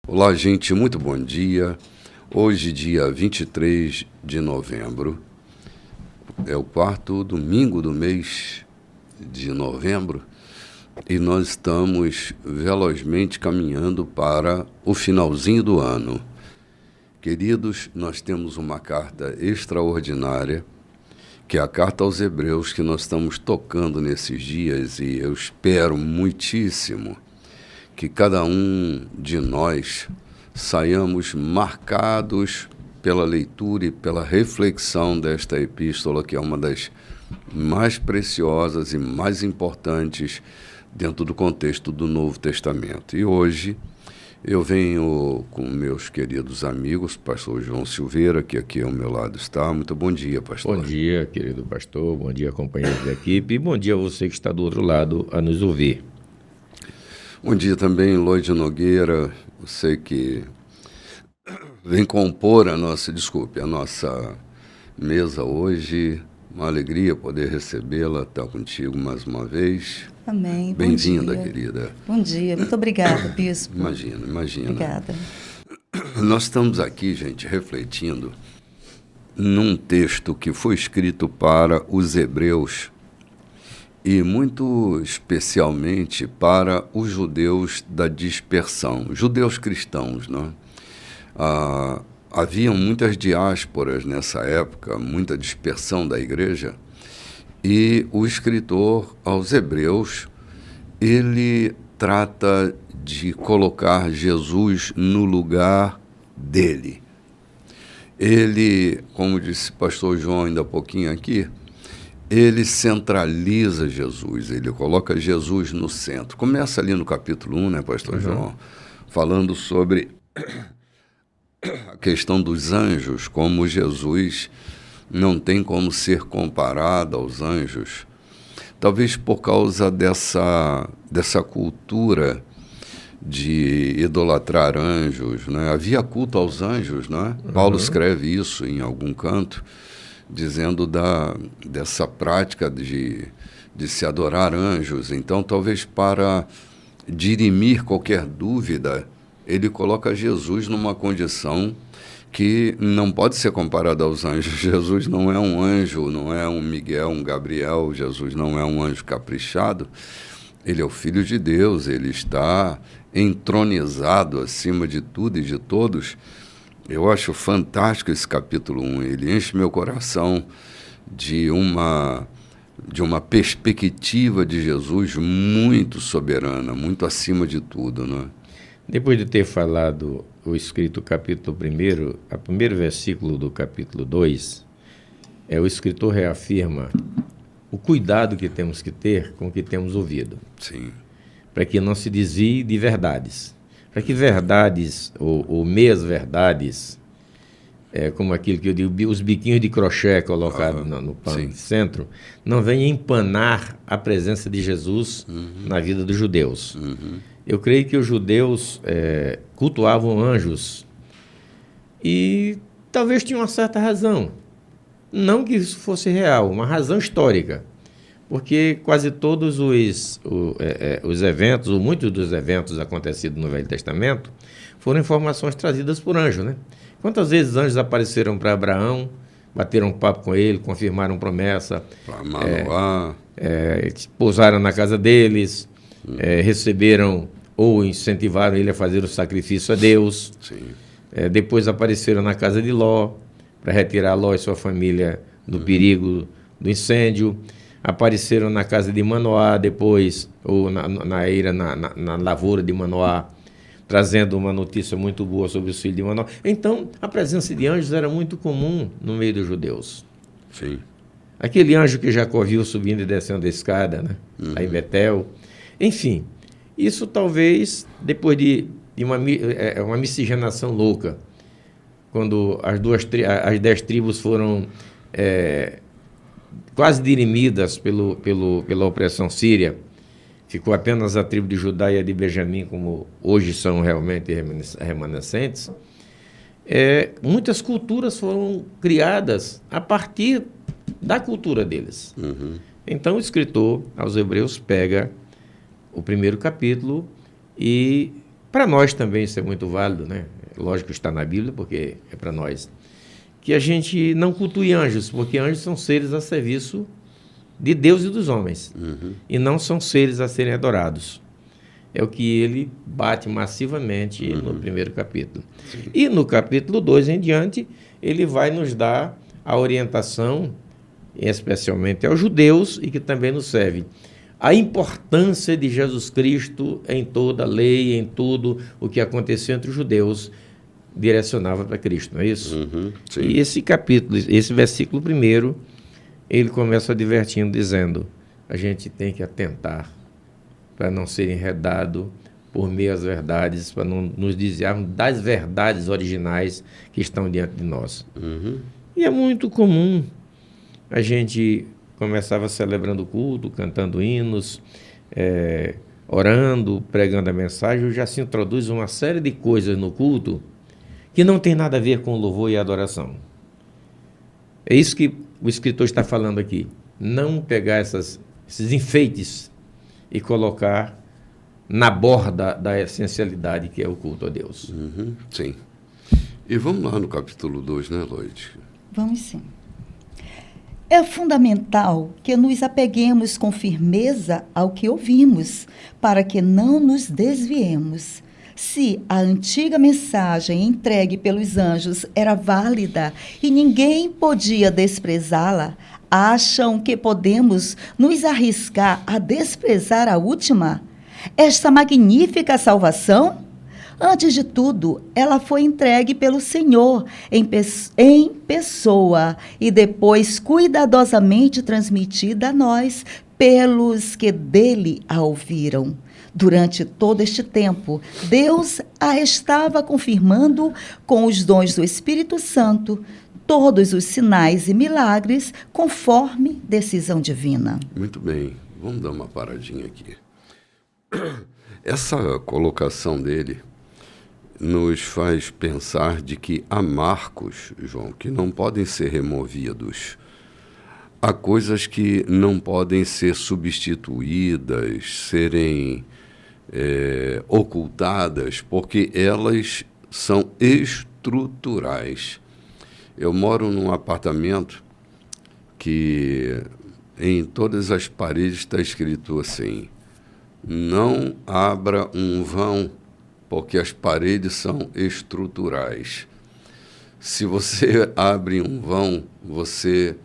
Olá, gente, muito bom dia. Hoje, dia 23 de novembro, é o quarto domingo do mês de novembro e nós estamos velozmente caminhando para o finalzinho do ano. Queridos, nós temos uma carta extraordinária, que é a carta aos Hebreus, que nós estamos tocando nesses dias, e eu espero muitíssimo que cada um de nós saiamos marcados pela leitura e pela reflexão desta epístola, que é uma das mais preciosas e mais importantes dentro do contexto do Novo Testamento. E hoje eu venho com meus queridos amigos, pastor João Silveira, que aqui ao meu lado está. Muito bom dia, pastor. Bom dia, querido pastor, bom dia, companheiros da equipe, e bom dia a você que está do outro lado a nos ouvir. Bom dia também, Lloyd Nogueira, você que vem compor a nossa mesa hoje. Uma alegria poder recebê-la, estar contigo mais uma vez. Amém. Bem-vinda, querida. Bom dia, muito obrigada, bispo. Imagina. Obrigada. Nós estamos aqui, gente, refletindo num texto que foi escrito para os hebreus e muito especialmente para os judeus da dispersão, judeus cristãos, né? Haviam muitas diásporas nessa época, muita dispersão da igreja, e o escritor aos Hebreus, ele trata de colocar Jesus no lugar dele. Ele, como disse o pastor João ainda há pouquinho aqui, ele centraliza Jesus, ele coloca Jesus no centro. Começa ali no capítulo 1, né, pastor João? Falando sobre a questão dos anjos, como Jesus não tem como ser comparado aos anjos, talvez por causa dessa cultura de idolatrar anjos, né? Havia culto aos anjos, né? Paulo escreve isso em algum canto, dizendo dessa prática de se adorar anjos. Então, talvez para dirimir qualquer dúvida, ele coloca Jesus numa condição que não pode ser comparada aos anjos. Jesus não é um anjo, não é um Miguel, um Gabriel. Jesus não é um anjo caprichado. Ele é o Filho de Deus, ele está entronizado acima de tudo e de todos. Eu acho fantástico esse capítulo 1, ele enche meu coração de uma perspectiva de Jesus muito soberana, muito acima de tudo, né? Depois de ter falado o escrito capítulo 1, o primeiro versículo do capítulo 2, o escritor reafirma o cuidado que temos que ter com o que temos ouvido. Sim. Para que não se desvie de verdades. Para que verdades ou meias verdades, como aquilo que eu digo, os biquinhos de crochê colocados no pano de centro, não venham empanar a presença de Jesus na vida dos judeus. Eu creio que os judeus cultuavam anjos e talvez tinham uma certa razão. Não que isso fosse real, uma razão histórica. Porque quase todos os eventos, ou muitos dos eventos acontecidos no Velho Testamento, foram informações trazidas por anjo, né? Quantas vezes anjos apareceram para Abraão, bateram um papo com ele, confirmaram promessa, para Manoá, pousaram na casa deles, receberam ou incentivaram ele a fazer o sacrifício a Deus. Sim. Depois apareceram na casa de Ló, para retirar Ló e sua família do perigo do incêndio. Apareceram na casa de Manoá depois, ou na lavoura de Manoá, trazendo uma notícia muito boa sobre os filhos de Manoá. Então, a presença de anjos era muito comum no meio dos judeus. Sim. Aquele anjo que Jacó viu subindo e descendo a escada, né? Lá em Betel. Enfim, isso talvez, depois de uma miscigenação louca, quando as 10 tribos foram quase dirimidas pela opressão síria, ficou apenas a tribo de Judá e a de Benjamim, como hoje são realmente remanescentes. Muitas culturas foram criadas a partir da cultura deles. Então o escritor aos Hebreus pega o primeiro capítulo e para nós também isso é muito válido, né? Lógico que está na Bíblia, porque é para nós, que a gente não cultue anjos, porque anjos são seres a serviço de Deus e dos homens, e não são seres a serem adorados. É o que ele bate massivamente no primeiro capítulo. Sim. E no capítulo 2 em diante, ele vai nos dar a orientação, especialmente aos judeus, e que também nos serve, a importância de Jesus Cristo em toda a lei, em tudo o que aconteceu entre os judeus, direcionava para Cristo, não é isso? Sim. E esse capítulo, esse versículo primeiro, ele começa advertindo, dizendo, a gente tem que atentar para não ser enredado por meias verdades, para não nos desviarmos das verdades originais que estão diante de nós. E é muito comum a gente começava celebrando o culto, cantando hinos, orando, pregando a mensagem, já se introduz uma série de coisas no culto que não tem nada a ver com louvor e adoração. É isso que o escritor está falando aqui. Não pegar esses enfeites e colocar na borda da essencialidade que é o culto a Deus. Sim. E vamos lá no capítulo 2, né, Lloyd? Vamos sim. É fundamental que nos apeguemos com firmeza ao que ouvimos, para que não nos desviemos. Se a antiga mensagem entregue pelos anjos era válida e ninguém podia desprezá-la, acham que podemos nos arriscar a desprezar a última? Esta magnífica salvação? Antes de tudo, ela foi entregue pelo Senhor em pessoa e depois cuidadosamente transmitida a nós pelos que dele a ouviram. Durante todo este tempo, Deus a estava confirmando com os dons do Espírito Santo, todos os sinais e milagres, conforme decisão divina. Muito bem, vamos dar uma paradinha aqui. Essa colocação dele nos faz pensar de que há marcos, João, que não podem ser removidos. Há coisas que não podem ser substituídas, serem ocultadas, porque elas são estruturais. Eu moro num apartamento que em todas as paredes está escrito assim: não abra um vão, porque as paredes são estruturais. Se você abre um vão, você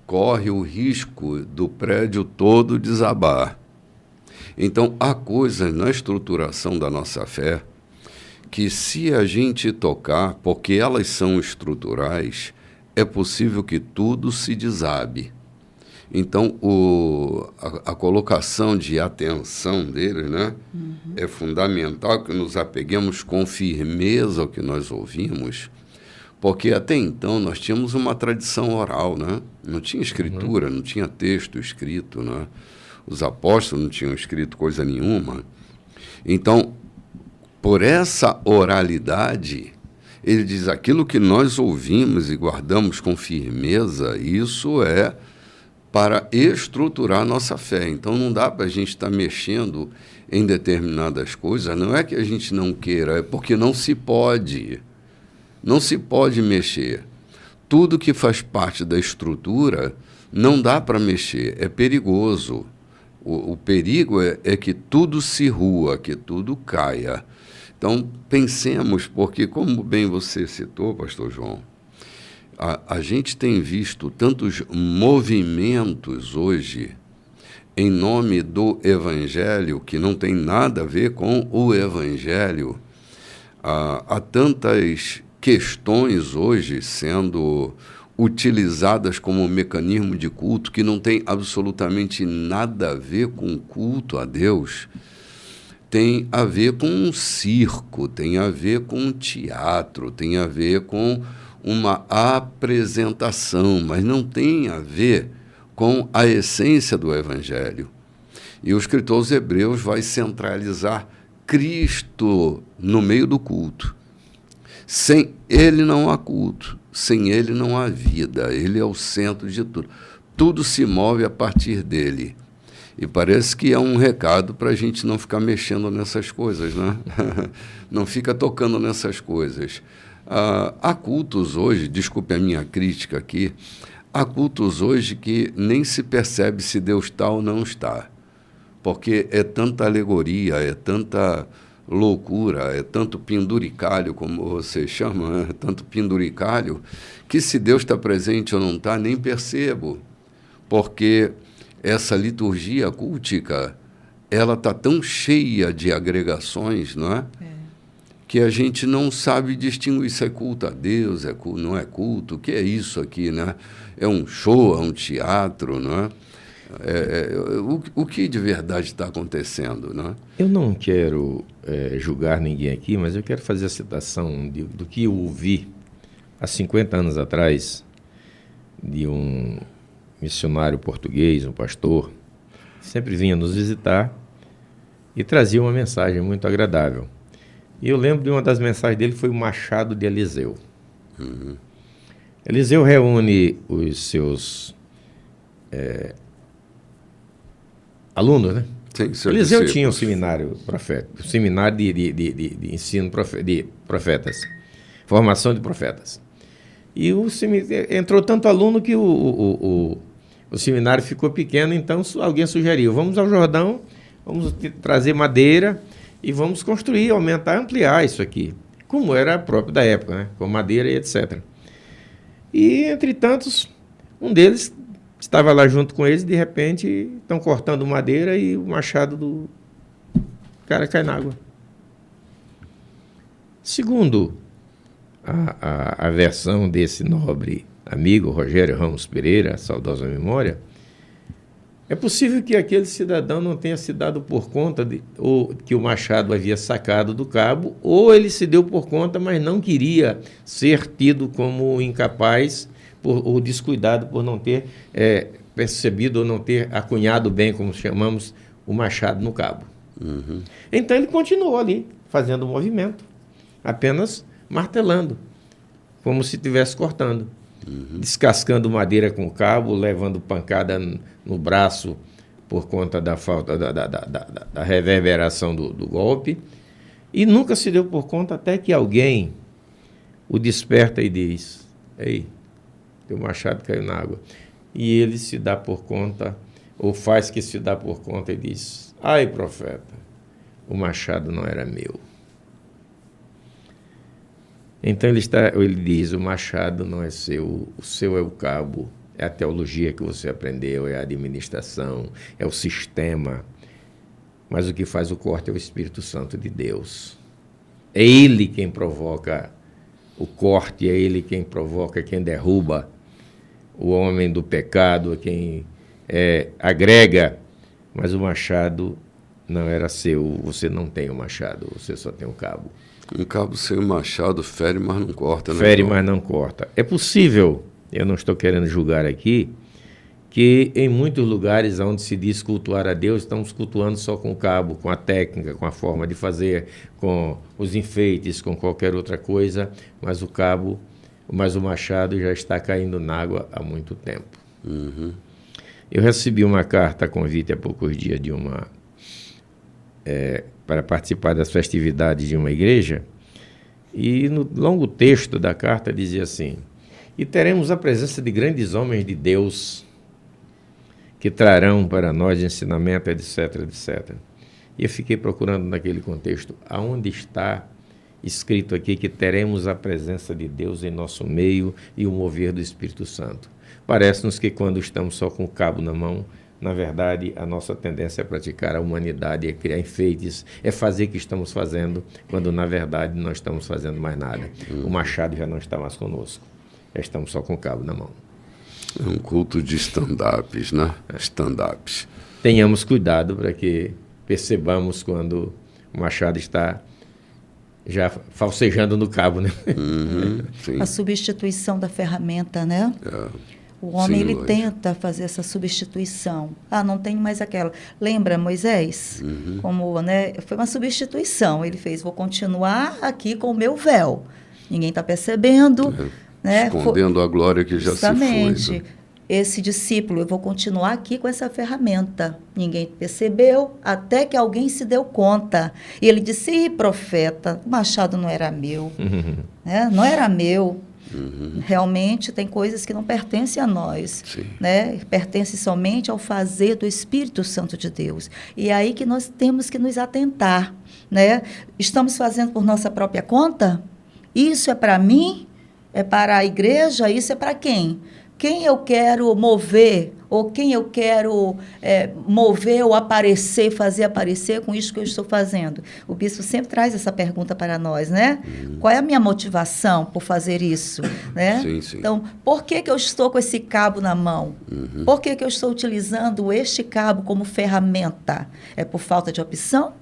corre o risco do prédio todo desabar. Então, há coisas na estruturação da nossa fé que, se a gente tocar, porque elas são estruturais, é possível que tudo se desabe. Então, a colocação de atenção deles, né, é fundamental que nos apeguemos com firmeza ao que nós ouvimos, porque até então nós tínhamos uma tradição oral, né? Não tinha escritura, não tinha texto escrito, né? Os apóstolos não tinham escrito coisa nenhuma. Então, por essa oralidade, ele diz, aquilo que nós ouvimos e guardamos com firmeza, isso é para estruturar a nossa fé. Então, não dá para a gente estar mexendo em determinadas coisas. Não é que a gente não queira, é porque não se pode. Não se pode mexer. Tudo que faz parte da estrutura não dá para mexer, é perigoso. O perigo é que tudo se rua, que tudo caia. Então, pensemos, porque como bem você citou, pastor João, a gente tem visto tantos movimentos hoje em nome do Evangelho que não tem nada a ver com o Evangelho. Há tantas questões hoje sendo utilizadas como mecanismo de culto que não tem absolutamente nada a ver com culto a Deus. Tem a ver com um circo, tem a ver com um teatro, tem a ver com uma apresentação, mas não tem a ver com a essência do Evangelho. E o escritor aos Hebreus vai centralizar Cristo no meio do culto. Sem ele não há culto, sem ele não há vida, ele é o centro de tudo. Tudo se move a partir dele. E parece que é um recado para a gente não ficar mexendo nessas coisas, né? Não fica tocando nessas coisas. Há cultos hoje, desculpe a minha crítica aqui, há cultos hoje que nem se percebe se Deus está ou não está. Porque é tanta alegoria, é tanta loucura, é tanto penduricalho, como você chama, é tanto penduricalho, que se Deus está presente ou não está, nem percebo. Porque essa liturgia cultica, ela está tão cheia de agregações, não é? Que a gente não sabe distinguir se é culto a Deus, não é culto, o que é isso aqui, né? É um show, é um teatro, não é? O que de verdade está acontecendo, não é? Eu não quero julgar ninguém aqui, mas eu quero fazer a citação do que eu ouvi há 50 anos atrás de um missionário português, um pastor, que sempre vinha nos visitar e trazia uma mensagem muito agradável. E eu lembro de uma das mensagens dele, foi o Machado de Eliseu. Uhum. Eliseu reúne os seus alunos, né? Sim, Eliseu tinha um seminário profético, um seminário de ensino de profetas, formação de profetas. E entrou tanto aluno que o seminário ficou pequeno, então alguém sugeriu, vamos ao Jordão, vamos trazer madeira e vamos construir, aumentar, ampliar isso aqui, como era próprio da época, né? Com madeira e etc. E, entre tantos, um deles estava lá junto com eles, de repente estão cortando madeira e o machado do cara cai na água. Segundo a versão desse nobre amigo, Rogério Ramos Pereira, saudosa memória, é possível que aquele cidadão não tenha se dado por conta ou que o machado havia sacado do cabo, ou ele se deu por conta, mas não queria ser tido como incapaz ou descuidado por não ter percebido ou não ter acunhado bem, como chamamos, o machado no cabo. Uhum. Então ele continuou ali, fazendo o movimento, apenas martelando, como se estivesse cortando. Descascando madeira com cabo, levando pancada no braço por conta da falta da reverberação do golpe, e nunca se deu por conta até que alguém o desperta e diz: ei, teu machado caiu na água. E ele se dá por conta, ou faz que se dá por conta e diz: ai, profeta, o machado não era meu. Então ele diz: o machado não é seu, o seu é o cabo, é a teologia que você aprendeu, é a administração, é o sistema. Mas o que faz o corte é o Espírito Santo de Deus. É Ele quem provoca o corte, é Ele quem provoca, quem derruba o homem do pecado, quem agrega. Mas o machado não era seu, você não tem o machado, você só tem o cabo. Um cabo sem machado fere, mas não corta, né? Fere, mas não corta. É possível, eu não estou querendo julgar aqui, que em muitos lugares onde se diz cultuar a Deus, estamos cultuando só com o cabo, com a técnica, com a forma de fazer, com os enfeites, com qualquer outra coisa, mas o machado já está caindo na água há muito tempo. Uhum. Eu recebi uma carta a convite há poucos dias para participar das festividades de uma igreja, e no longo texto da carta dizia assim: e teremos a presença de grandes homens de Deus que trarão para nós ensinamento, etc, etc. E eu fiquei procurando naquele contexto, aonde está escrito aqui que teremos a presença de Deus em nosso meio e o mover do Espírito Santo. Parece-nos que quando estamos só com o cabo na mão, na verdade, a nossa tendência é praticar a humanidade, é criar enfeites, é fazer o que estamos fazendo, quando, na verdade, não estamos fazendo mais nada. O machado já não está mais conosco. Já estamos só com o cabo na mão. É um culto de stand-ups, né? Stand-ups. Tenhamos cuidado para que percebamos quando o machado está já falsejando no cabo, né? Sim. A substituição da ferramenta, né? O homem, ele tenta fazer essa substituição. Não tem mais aquela. Lembra Moisés? Como, né? Foi uma substituição. Ele fez: vou continuar aqui com o meu véu. Ninguém está percebendo. Né? Escondendo a glória que já se foi. Né? esse discípulo, eu vou continuar aqui com essa ferramenta. Ninguém percebeu, até que alguém se deu conta. E ele disse, profeta, o machado não era meu. Né? Não era meu. Realmente tem coisas que não pertencem a nós, né? Pertence somente ao fazer do Espírito Santo de Deus. E é aí que nós temos que nos atentar, né? Estamos fazendo por nossa própria conta? Isso é para mim? É para a igreja? Isso é para quem? Quem eu quero mover, ou quem eu quero mover ou aparecer, fazer aparecer com isso que eu estou fazendo? O bispo sempre traz essa pergunta para nós, né? Qual é a minha motivação por fazer isso? Né? Sim. Então, por que eu estou com esse cabo na mão? Por que eu estou utilizando este cabo como ferramenta? É por falta de opção?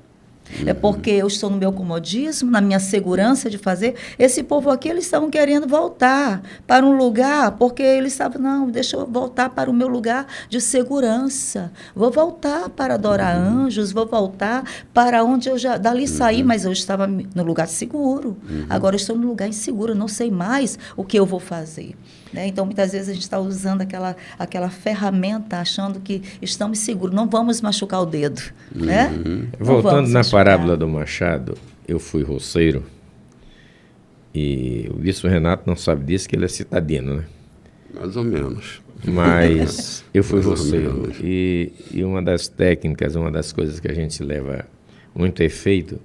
É porque eu estou no meu comodismo, na minha segurança de fazer? Esse povo aqui, eles estavam querendo voltar para um lugar, porque eles estavam, não, deixa eu voltar para o meu lugar de segurança. Vou voltar para adorar anjos, vou voltar para onde eu já dali saí, mas eu estava no lugar seguro. Agora eu estou no lugar inseguro, não sei mais o que eu vou fazer. Né? Então, muitas vezes a gente está usando aquela ferramenta, achando que estamos seguros, não vamos machucar o dedo. Né? Voltando na parábola do machado, eu fui roceiro, e o bispo Renato não sabe disso, que ele é citadino, né? Mais ou menos. Mas eu fui roceiro, e uma das técnicas, uma das coisas que a gente leva muito efeito,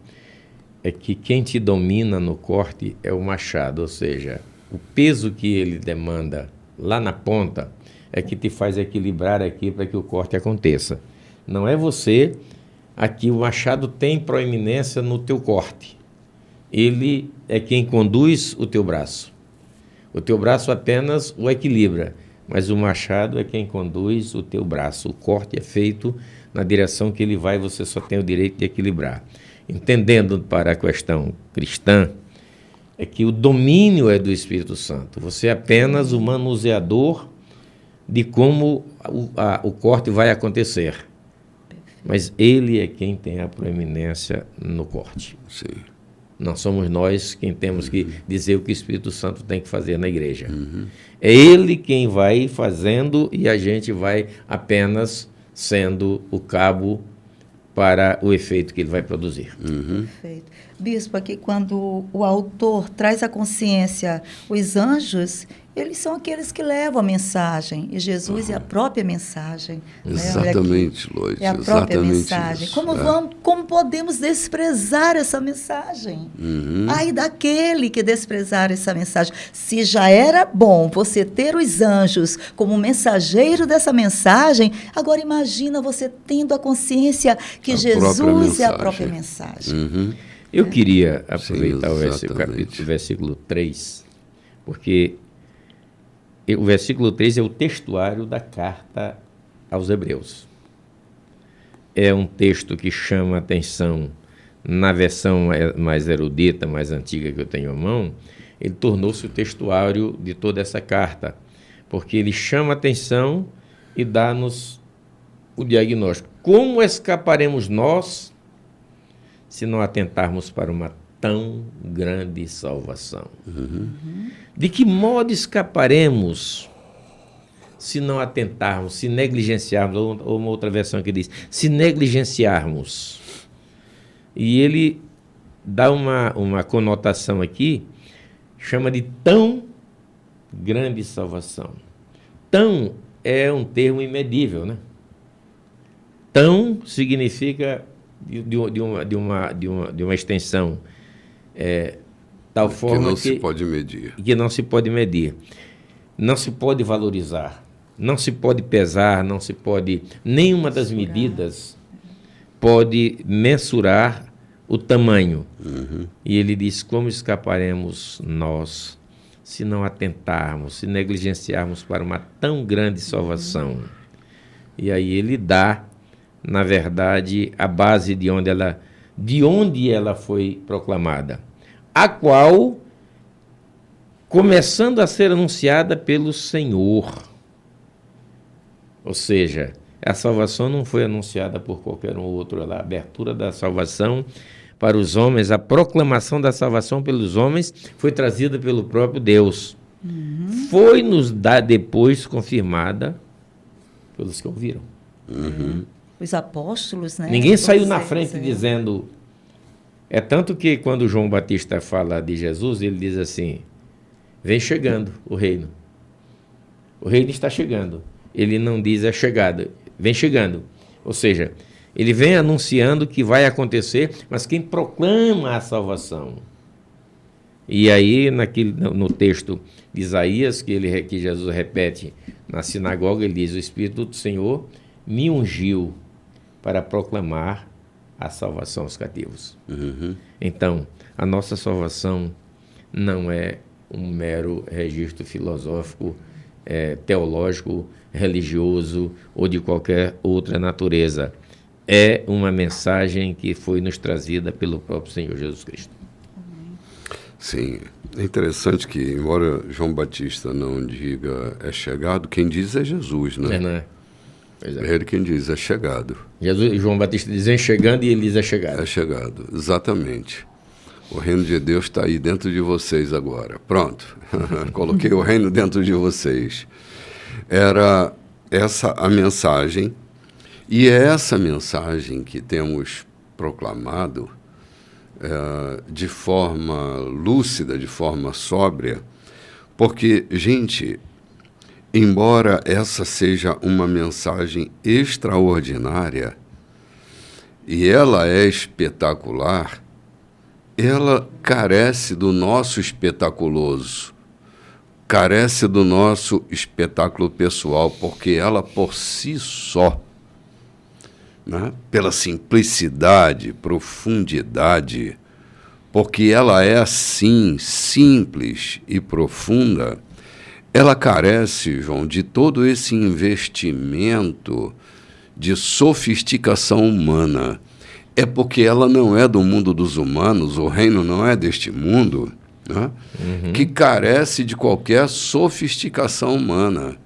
é que quem te domina no corte é o machado, ou seja, o peso que ele demanda lá na ponta é que te faz equilibrar aqui para que o corte aconteça. Não é você, aqui o machado tem proeminência no teu corte. Ele é quem conduz o teu braço. O teu braço apenas o equilibra, mas o machado é quem conduz o teu braço. O corte é feito na direção que ele vai, você só tem o direito de equilibrar. Entendendo para a questão cristã, é que o domínio é do Espírito Santo. Você é apenas o manuseador de como o corte vai acontecer. Mas ele é quem tem a proeminência no corte. Sim. Não somos nós quem temos que dizer o que o Espírito Santo tem que fazer na igreja. É ele quem vai fazendo e a gente vai apenas sendo o cabo para o efeito que ele vai produzir. Perfeito. Bispo, aqui quando o autor traz à consciência os anjos, eles são aqueles que levam a mensagem, e Jesus é a própria mensagem. Exatamente, né? Lois. É a própria exatamente mensagem. Isso. Como podemos desprezar essa mensagem? Ai daquele que desprezar essa mensagem. Se já era bom você ter os anjos como mensageiro dessa mensagem, agora imagina você tendo a consciência que Jesus é a própria mensagem. Eu queria aproveitar Sim, o versículo 3, porque o versículo 3 é o textuário da carta aos Hebreus. É um texto que chama a atenção na versão mais erudita, mais antiga que eu tenho à mão. Ele tornou-se o textuário de toda essa carta, porque ele chama a atenção e dá-nos o diagnóstico. Como escaparemos nós se não atentarmos para uma tão grande salvação? De que modo escaparemos se não atentarmos, se negligenciarmos, ou uma outra versão que diz, se negligenciarmos? E ele dá uma conotação aqui, chama de tão grande salvação. Tão é um termo imedível, né? Tão significa de uma extensão tal forma que não se pode medir. Que não se pode medir. Não se pode valorizar, não se pode pesar, não se pode... Nenhuma das medidas pode mensurar o tamanho. E ele diz, como escaparemos nós se não atentarmos, se negligenciarmos para uma tão grande salvação? E aí ele dá, na verdade, a base de onde ela foi proclamada, a qual, começando a ser anunciada pelo Senhor. Ou seja, a salvação não foi anunciada por qualquer um outro, a abertura da salvação para os homens, a proclamação da salvação pelos homens foi trazida pelo próprio Deus. foi-nos depois confirmada pelos que ouviram. Os apóstolos, né? Ninguém saiu na Todos frente eles, dizendo... É tanto que quando João Batista fala de Jesus, ele diz assim, vem chegando o reino. O reino está chegando. Ele não diz é chegada, vem chegando. Ou seja, ele vem anunciando que vai acontecer, mas quem proclama a salvação. E aí, no texto de Isaías, que Jesus repete na sinagoga, ele diz, o Espírito do Senhor me ungiu para proclamar a salvação aos cativos. Então, a nossa salvação não é um mero registro filosófico, teológico, religioso ou de qualquer outra natureza. É uma mensagem que foi nos trazida pelo próprio Senhor Jesus Cristo. Sim, é interessante que, embora João Batista não diga é chegado, quem diz é Jesus, né? Não é? Pois É ele quem diz é chegado. João Batista diz é chegando e ele diz é chegado. É chegado, exatamente. O reino de Deus está aí dentro de vocês agora. Pronto, coloquei o reino dentro de vocês. Era essa a mensagem, e é essa mensagem que temos proclamado de forma lúcida, de forma sóbria, porque, gente, embora essa seja uma mensagem extraordinária, e ela é espetacular, ela carece do nosso espetaculoso, carece do nosso espetáculo pessoal, porque ela por si só, né, pela simplicidade, profundidade, porque ela é assim, simples e profunda, ela carece, João, de todo esse investimento de sofisticação humana. É porque ela não é do mundo dos humanos, o reino não é deste mundo, né? Que carece de qualquer sofisticação humana.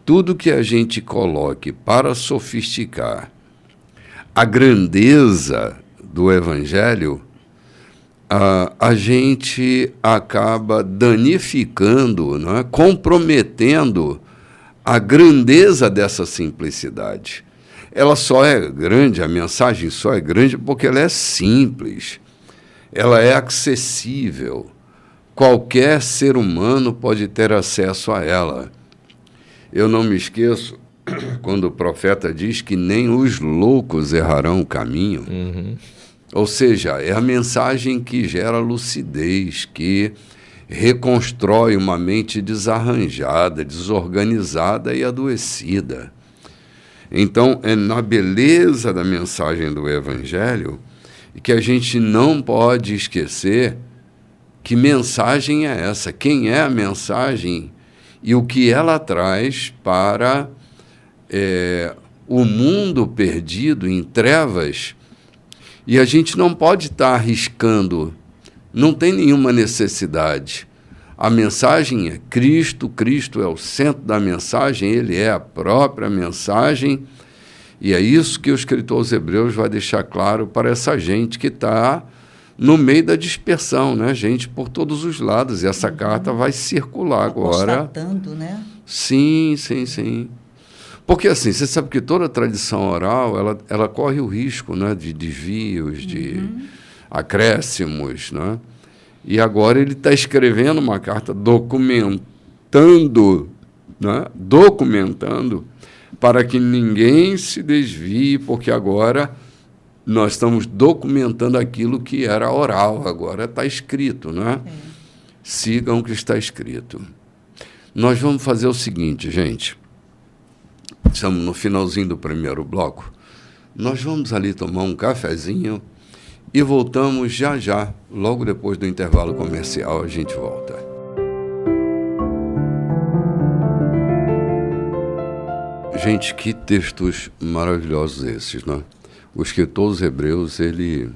Tudo que a gente coloque para sofisticar a grandeza do Evangelho, a gente acaba danificando, não é? Comprometendo a grandeza dessa simplicidade. Ela só é grande, a mensagem só é grande porque ela é simples, ela é acessível. Qualquer ser humano pode ter acesso a ela. Eu não me esqueço quando o profeta diz que nem os loucos errarão o caminho. Ou seja, é a mensagem que gera lucidez, que reconstrói uma mente desarranjada, desorganizada e adoecida. Então, é na beleza da mensagem do Evangelho que a gente não pode esquecer que mensagem é essa, quem é a mensagem e o que ela traz para o mundo perdido em trevas. E a gente não pode estar arriscando, não tem nenhuma necessidade. A mensagem é Cristo, Cristo é o centro da mensagem, Ele é a própria mensagem, e é isso que o escritor aos Hebreus vai deixar claro para essa gente que está no meio da dispersão, né? Gente por todos os lados, e essa carta vai circular agora. Constatando, né? Sim, sim, sim. Porque, assim, você sabe que toda tradição oral, ela corre o risco, né, de desvios, de acréscimos, né? E agora ele está escrevendo uma carta documentando, né, para que ninguém se desvie, porque agora nós estamos documentando aquilo que era oral, agora está escrito, né? Sigam o que está escrito. Nós vamos fazer o seguinte, gente. Estamos no finalzinho do primeiro bloco. Nós vamos ali tomar um cafezinho e voltamos já já, logo depois do intervalo comercial, a gente volta. Gente, que textos maravilhosos esses, né? O escritor dos Hebreus, ele...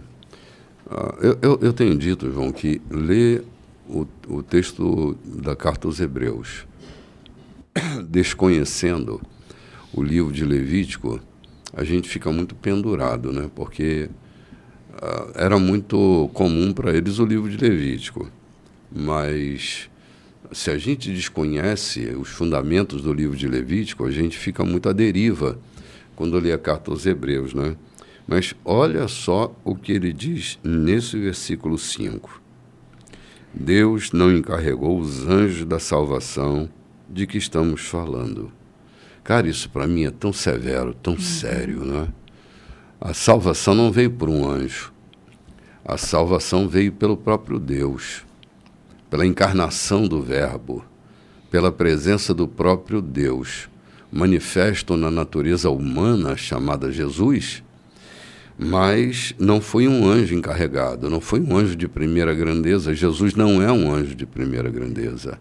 eu tenho dito, João, que ler o texto da carta aos Hebreus, desconhecendo o livro de Levítico, a gente fica muito pendurado, né? Porque era muito comum para eles o livro de Levítico, mas Se a gente desconhece os fundamentos do livro de Levítico, a gente fica muito à deriva quando lê a carta aos Hebreus, né? Mas olha só o que ele diz nesse versículo 5. Deus não encarregou os anjos da salvação de que estamos falando. Cara, isso para mim é tão severo, tão sério, né? A salvação não veio por um anjo. A salvação veio pelo próprio Deus, pela encarnação do Verbo, pela presença do próprio Deus, manifesto na natureza humana chamada Jesus, mas não foi um anjo encarregado, não foi um anjo de primeira grandeza. Jesus não é um anjo de primeira grandeza.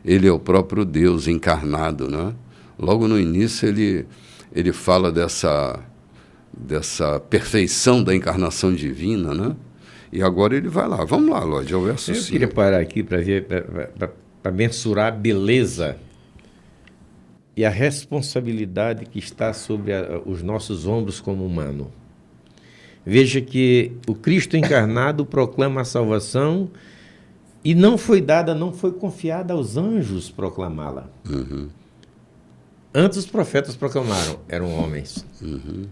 Ele é o próprio Deus encarnado, né? Logo no início ele fala dessa perfeição da encarnação divina, né? E agora ele vai lá. Vamos lá, Lorde, ao verso 5. Eu queria parar aqui para ver, para mensurar a beleza e a responsabilidade que está sobre os nossos ombros como humano. Veja que o Cristo encarnado proclama a salvação e não foi confiada aos anjos proclamá-la. Uhum. Antes os profetas proclamaram, eram homens. Uhum.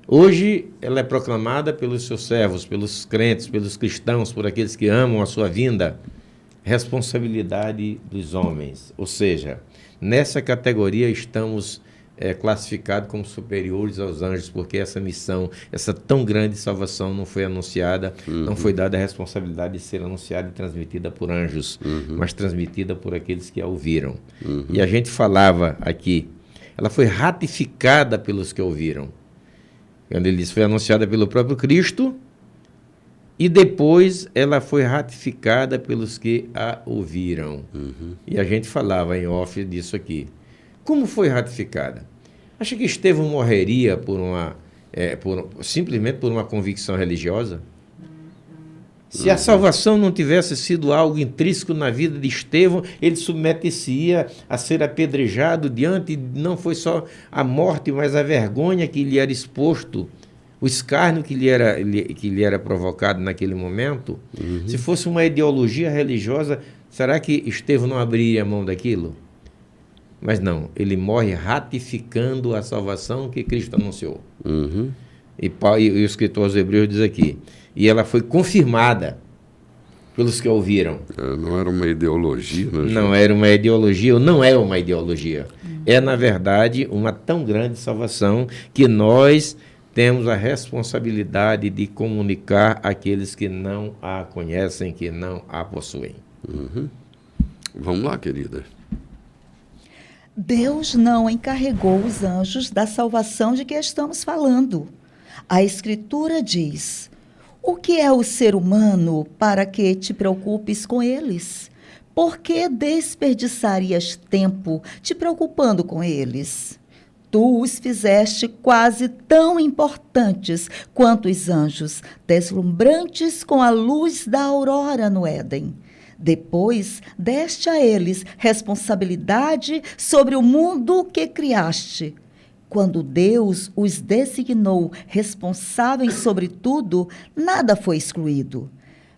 Hoje ela é proclamada pelos seus servos, pelos crentes, pelos cristãos, por aqueles que amam a sua vinda. Responsabilidade dos homens. Ou seja, nessa categoria estamos classificados como superiores aos anjos, porque essa missão, essa tão grande salvação não foi anunciada, não foi dada a responsabilidade de ser anunciada e transmitida por anjos, mas transmitida por aqueles que a ouviram. E a gente falava aqui, ela foi ratificada pelos que a ouviram. Quando ele diz, foi anunciada pelo próprio Cristo e depois ela foi ratificada pelos que a ouviram. E a gente falava em off disso aqui. Como foi ratificada? Acha que Estevão morreria simplesmente por uma convicção religiosa? Se a salvação não tivesse sido algo intrínseco na vida de Estevão, ele submetia a ser apedrejado diante, não foi só a morte, mas a vergonha que lhe era exposto, o escárnio que lhe era provocado naquele momento. Se fosse uma ideologia religiosa, será que Estevão não abriria a mão daquilo? Mas não, ele morre ratificando a salvação que Cristo anunciou. E o escritor aos Hebreus diz aqui, e ela foi confirmada pelos que ouviram. Não era uma ideologia, né? Não era uma ideologia, ou não é uma ideologia. É, na verdade, uma tão grande salvação que nós temos a responsabilidade de comunicar àqueles que não a conhecem, que não a possuem. Vamos lá, querida. Deus não encarregou os anjos da salvação de que estamos falando. A Escritura diz: o que é o ser humano para que te preocupes com eles? Por que desperdiçarias tempo te preocupando com eles? Tu os fizeste quase tão importantes quanto os anjos, deslumbrantes com a luz da aurora no Éden. Depois deste a eles responsabilidade sobre o mundo que criaste. Quando Deus os designou responsáveis sobre tudo, nada foi excluído.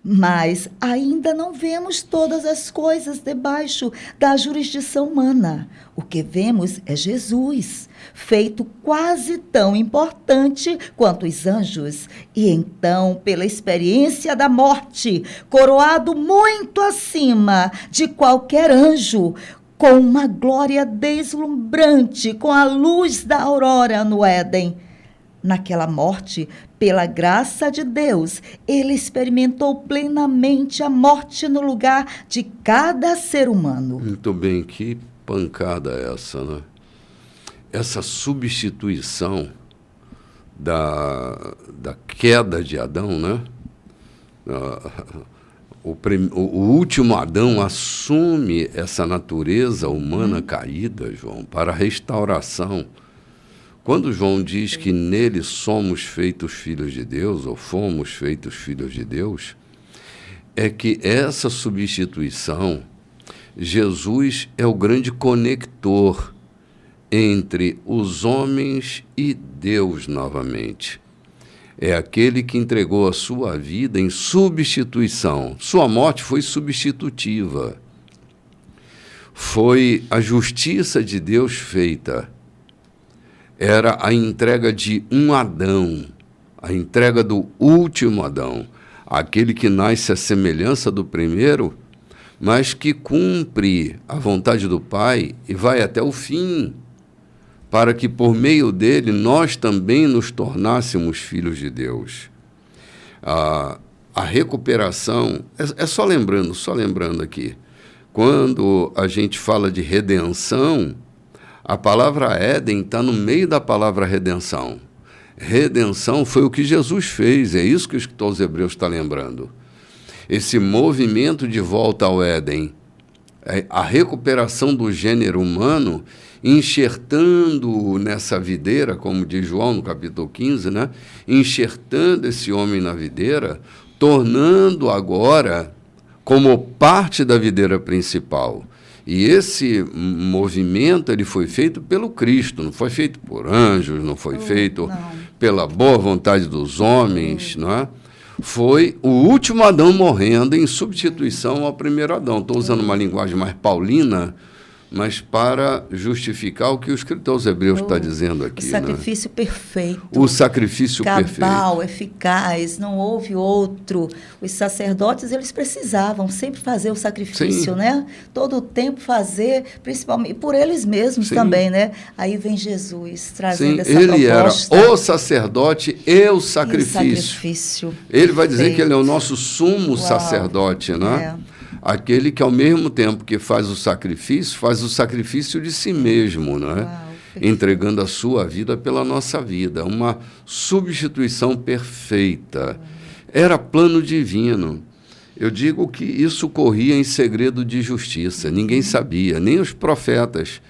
Mas ainda não vemos todas as coisas debaixo da jurisdição humana. O que vemos é Jesus, feito quase tão importante quanto os anjos, e então, pela experiência da morte, coroado muito acima de qualquer anjo, com uma glória deslumbrante, com a luz da aurora no Éden. Naquela morte, pela graça de Deus, ele experimentou plenamente a morte no lugar de cada ser humano. Muito bem, que pancada é essa, né? Essa substituição da queda de Adão, né? O último Adão assume essa natureza humana caída, João, para a restauração. Quando João diz que nele somos feitos filhos de Deus, ou fomos feitos filhos de Deus, é que essa substituição, Jesus é o grande conector entre os homens e Deus novamente. É aquele que entregou a sua vida em substituição. Sua morte foi substitutiva. foi a justiça de Deus feita. Era a entrega de um Adão, a entrega do último Adão, aquele que nasce à semelhança do primeiro, mas que cumpre a vontade do Pai e vai até o fim, para que por meio dele nós também nos tornássemos filhos de Deus. A recuperação, só lembrando aqui, quando a gente fala de redenção, a palavra Éden está no meio da palavra redenção. Redenção foi o que Jesus fez, é isso que o escritor aos Hebreus está lembrando. Esse movimento de volta ao Éden, a recuperação do gênero humano, enxertando nessa videira, como diz João no capítulo 15, né? Enxertando esse homem na videira, tornando agora como parte da videira principal. E esse movimento ele foi feito pelo Cristo, não foi feito por anjos, não foi feito pela boa vontade dos homens, não é? Foi o último Adão morrendo em substituição ao primeiro Adão. Estou usando uma linguagem mais paulina, mas para justificar o que o escritor aos Hebreus está dizendo aqui. O sacrifício perfeito. O sacrifício perfeito. Cabal, eficaz, não houve outro. Os sacerdotes, eles precisavam sempre fazer o sacrifício, né? Todo o tempo fazer, principalmente por eles mesmos também, né? Aí vem Jesus trazendo essa proposta. Ele era o sacerdote e o sacrifício. Ele vai dizer que ele é o nosso sumo sacerdote, né? Aquele que, ao mesmo tempo que faz o sacrifício de si mesmo, não é? Entregando a sua vida pela nossa vida. Uma substituição perfeita. Era plano divino. Eu digo que isso corria em segredo de justiça. Ninguém sabia, nem os profetas.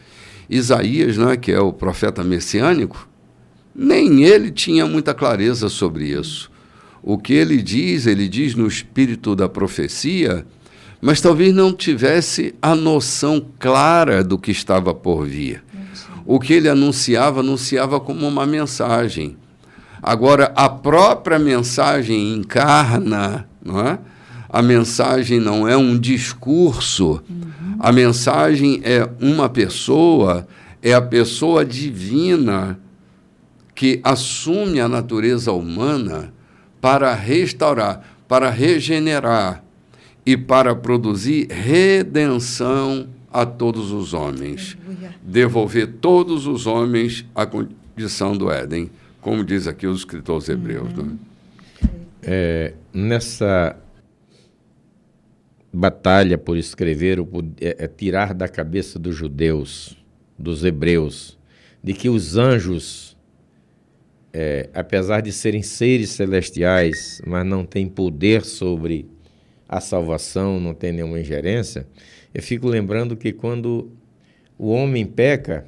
Isaías, né, que é o profeta messiânico, nem ele tinha muita clareza sobre isso. O que ele diz no espírito da profecia, mas talvez não tivesse a noção clara do que estava por vir. O que ele anunciava como uma mensagem. Agora, a própria mensagem encarna, não é? A mensagem não é um discurso, a mensagem é uma pessoa, é a pessoa divina que assume a natureza humana para restaurar, para regenerar, e para produzir redenção a todos os homens. Aleluia. Devolver todos os homens à condição do Éden, como diz aqui os escritores hebreus. Né? Nessa batalha por escrever, tirar da cabeça dos judeus, dos hebreus, de que os anjos, apesar de serem seres celestiais, mas não têm poder sobre a salvação, não tem nenhuma ingerência, eu fico lembrando que quando o homem peca,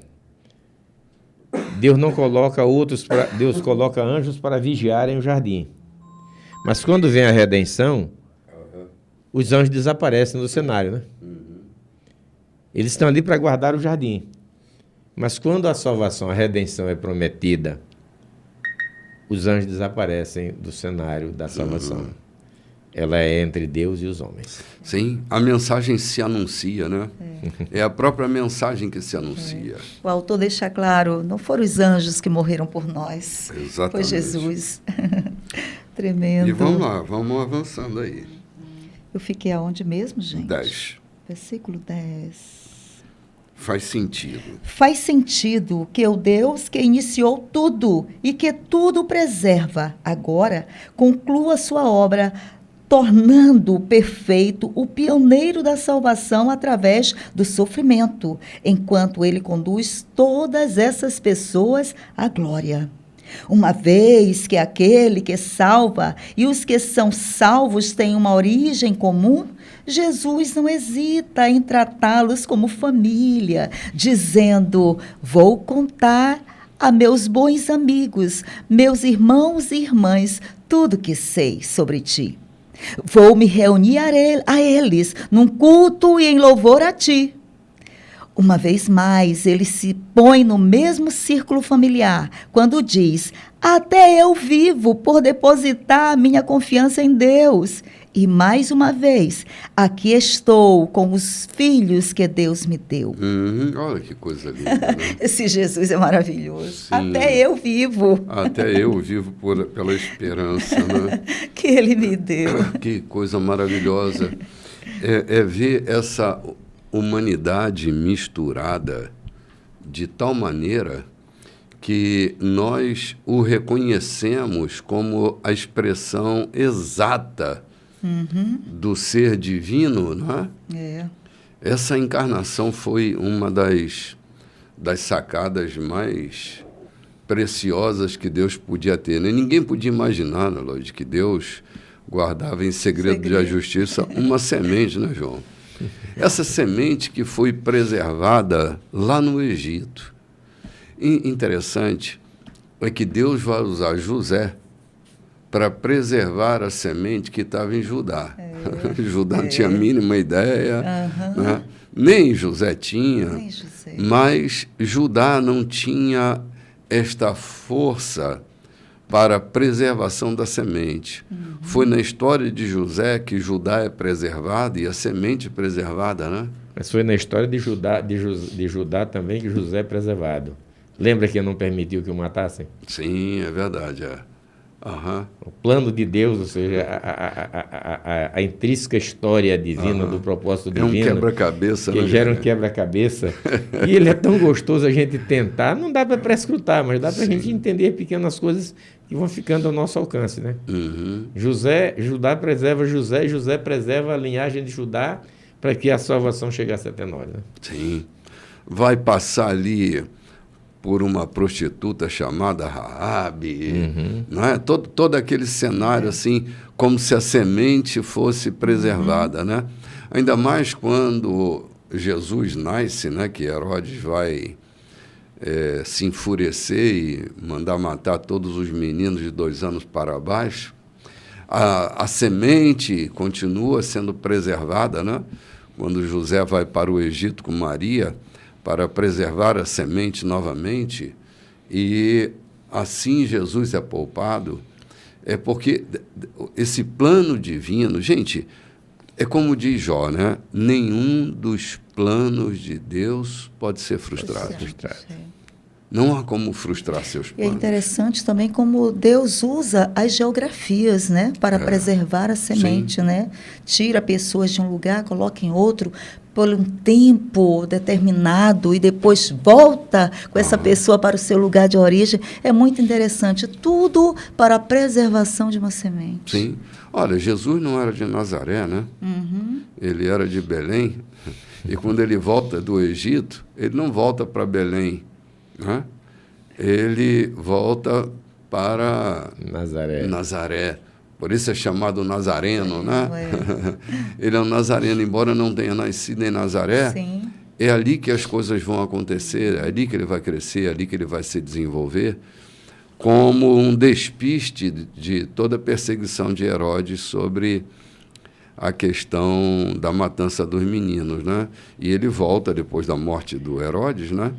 Deus não coloca Deus coloca anjos para vigiarem o jardim. Mas quando vem a redenção, os anjos desaparecem do cenário, né? Eles estão ali para guardar o jardim. Mas quando a salvação, a redenção é prometida, os anjos desaparecem do cenário da salvação. Ela é entre Deus e os homens. Sim, a mensagem se anuncia, né? É a própria mensagem que se anuncia. O autor deixa claro, não foram os anjos que morreram por nós. Exatamente. Foi Jesus. Tremendo. E vamos lá, vamos avançando aí. Eu fiquei aonde mesmo, gente? 10. Versículo 10. Faz sentido. Faz sentido que o Deus que iniciou tudo e que tudo preserva, agora conclua sua obra, tornando perfeito o pioneiro da salvação através do sofrimento, enquanto ele conduz todas essas pessoas à glória. Uma vez que aquele que salva e os que são salvos têm uma origem comum, Jesus não hesita em tratá-los como família, dizendo: vou contar a meus bons amigos, meus irmãos e irmãs, tudo que sei sobre ti. Vou me reunir a eles num culto e em louvor a ti. Uma vez mais, ele se põe no mesmo círculo familiar, quando diz: até eu vivo por depositar a minha confiança em Deus. E mais uma vez, aqui estou com os filhos que Deus me deu. Olha que coisa linda, né? Esse Jesus é maravilhoso. Sim. Até eu vivo. Até eu vivo pela esperança, né? Que ele me deu. Que coisa maravilhosa. É ver essa humanidade misturada de tal maneira que nós o reconhecemos como a expressão exata do ser divino, não é? Essa encarnação foi uma das sacadas mais preciosas que Deus podia ter, né? Ninguém podia imaginar, né, Lóide, que Deus guardava em segredo da justiça uma semente, né, João? Essa semente que foi preservada lá no Egito. E interessante é que Deus vai usar José para preservar a semente que estava em Judá. Judá não tinha a mínima ideia, né? Nem José tinha, mas Judá não tinha esta força para a preservação da semente. Foi na história de José que Judá é preservado e a semente preservada, né? Mas foi na história de Judá também que José é preservado. Lembra que não permitiu que o matassem? Sim, é verdade. O plano de Deus, ou seja, a intrínseca história divina do propósito divino. É um quebra-cabeça. Que gera um quebra-cabeça. E ele é tão gostoso a gente tentar. Não dá para prescrutar, mas dá para a gente entender pequenas coisas que vão ficando ao nosso alcance, né? Judá preserva José, e José preserva a linhagem de Judá para que a salvação chegasse até nós, né? Sim. Vai passar ali por uma prostituta chamada Raabe, não é? Todo aquele cenário assim, como se a semente fosse preservada, né? Ainda mais quando Jesus nasce, né? Que Herodes vai se enfurecer e mandar matar todos os meninos de 2 anos para baixo. A semente continua sendo preservada, né? Quando José vai para o Egito com Maria, para preservar a semente novamente, e assim Jesus é poupado, é porque esse plano divino, gente, é como diz Jó, né? Nenhum dos planos de Deus pode ser frustrado. Não há como frustrar seus planos. E é interessante também como Deus usa as geografias, né, para preservar a semente, né? Tira pessoas de um lugar, coloca em outro por um tempo determinado e depois volta com essa pessoa para o seu lugar de origem. É muito interessante. Tudo para a preservação de uma semente. Sim. Olha, Jesus não era de Nazaré, né? Ele era de Belém. E quando ele volta do Egito, ele não volta para Belém, né? Ele volta para Nazaré. Por isso é chamado Nazareno, né? Ele é um nazareno, embora não tenha nascido em Nazaré. Sim. É ali que as coisas vão acontecer, é ali que ele vai crescer, é ali que ele vai se desenvolver, como um despiste de toda a perseguição de Herodes sobre a questão da matança dos meninos, né? E ele volta, depois da morte do Herodes, né?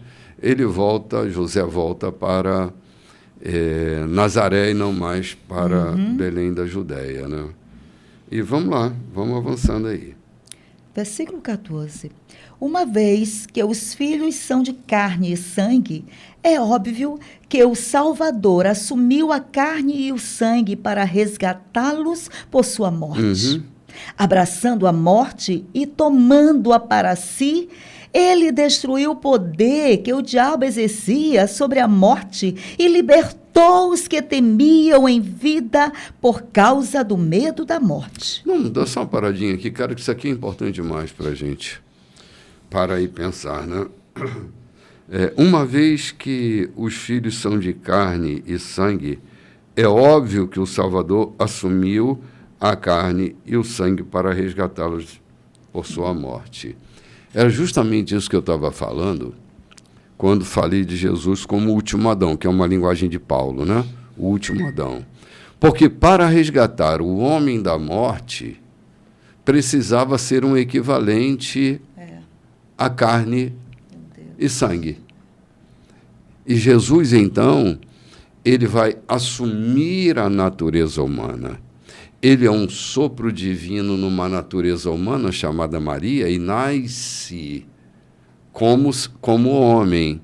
José volta para Nazaré e não mais para Belém da Judéia, né? E vamos lá, vamos avançando aí. Versículo 14. Uma vez que os filhos são de carne e sangue, é óbvio que o Salvador assumiu a carne e o sangue para resgatá-los por sua morte. Abraçando a morte e tomando-a para si, ele destruiu o poder que o diabo exercia sobre a morte e libertou os que temiam em vida por causa do medo da morte. Não, dá só uma paradinha aqui, cara, que isso aqui é importante demais para a gente parar e pensar, né? Uma vez que os filhos são de carne e sangue, é óbvio que o Salvador assumiu a carne e o sangue para resgatá-los por sua morte. Era justamente isso que eu estava falando quando falei de Jesus como o último Adão, que é uma linguagem de Paulo, né? O último Adão. Porque para resgatar o homem da morte, precisava ser um equivalente à carne e sangue. E Jesus, então, ele vai assumir a natureza humana. Ele é um sopro divino numa natureza humana chamada Maria e nasce como homem.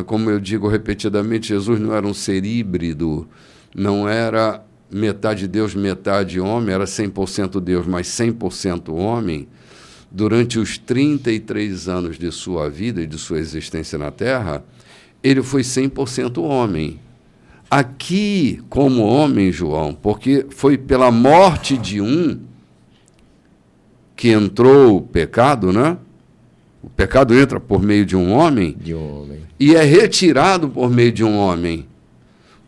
Como eu digo repetidamente, Jesus não era um ser híbrido, não era metade Deus, metade homem, era 100% Deus, mas 100% homem. Durante os 33 anos de sua vida e de sua existência na Terra, ele foi 100% homem. Aqui, como homem, João, porque foi pela morte de um que entrou o pecado, né? O pecado entra por meio de um homem. E é retirado por meio de um homem.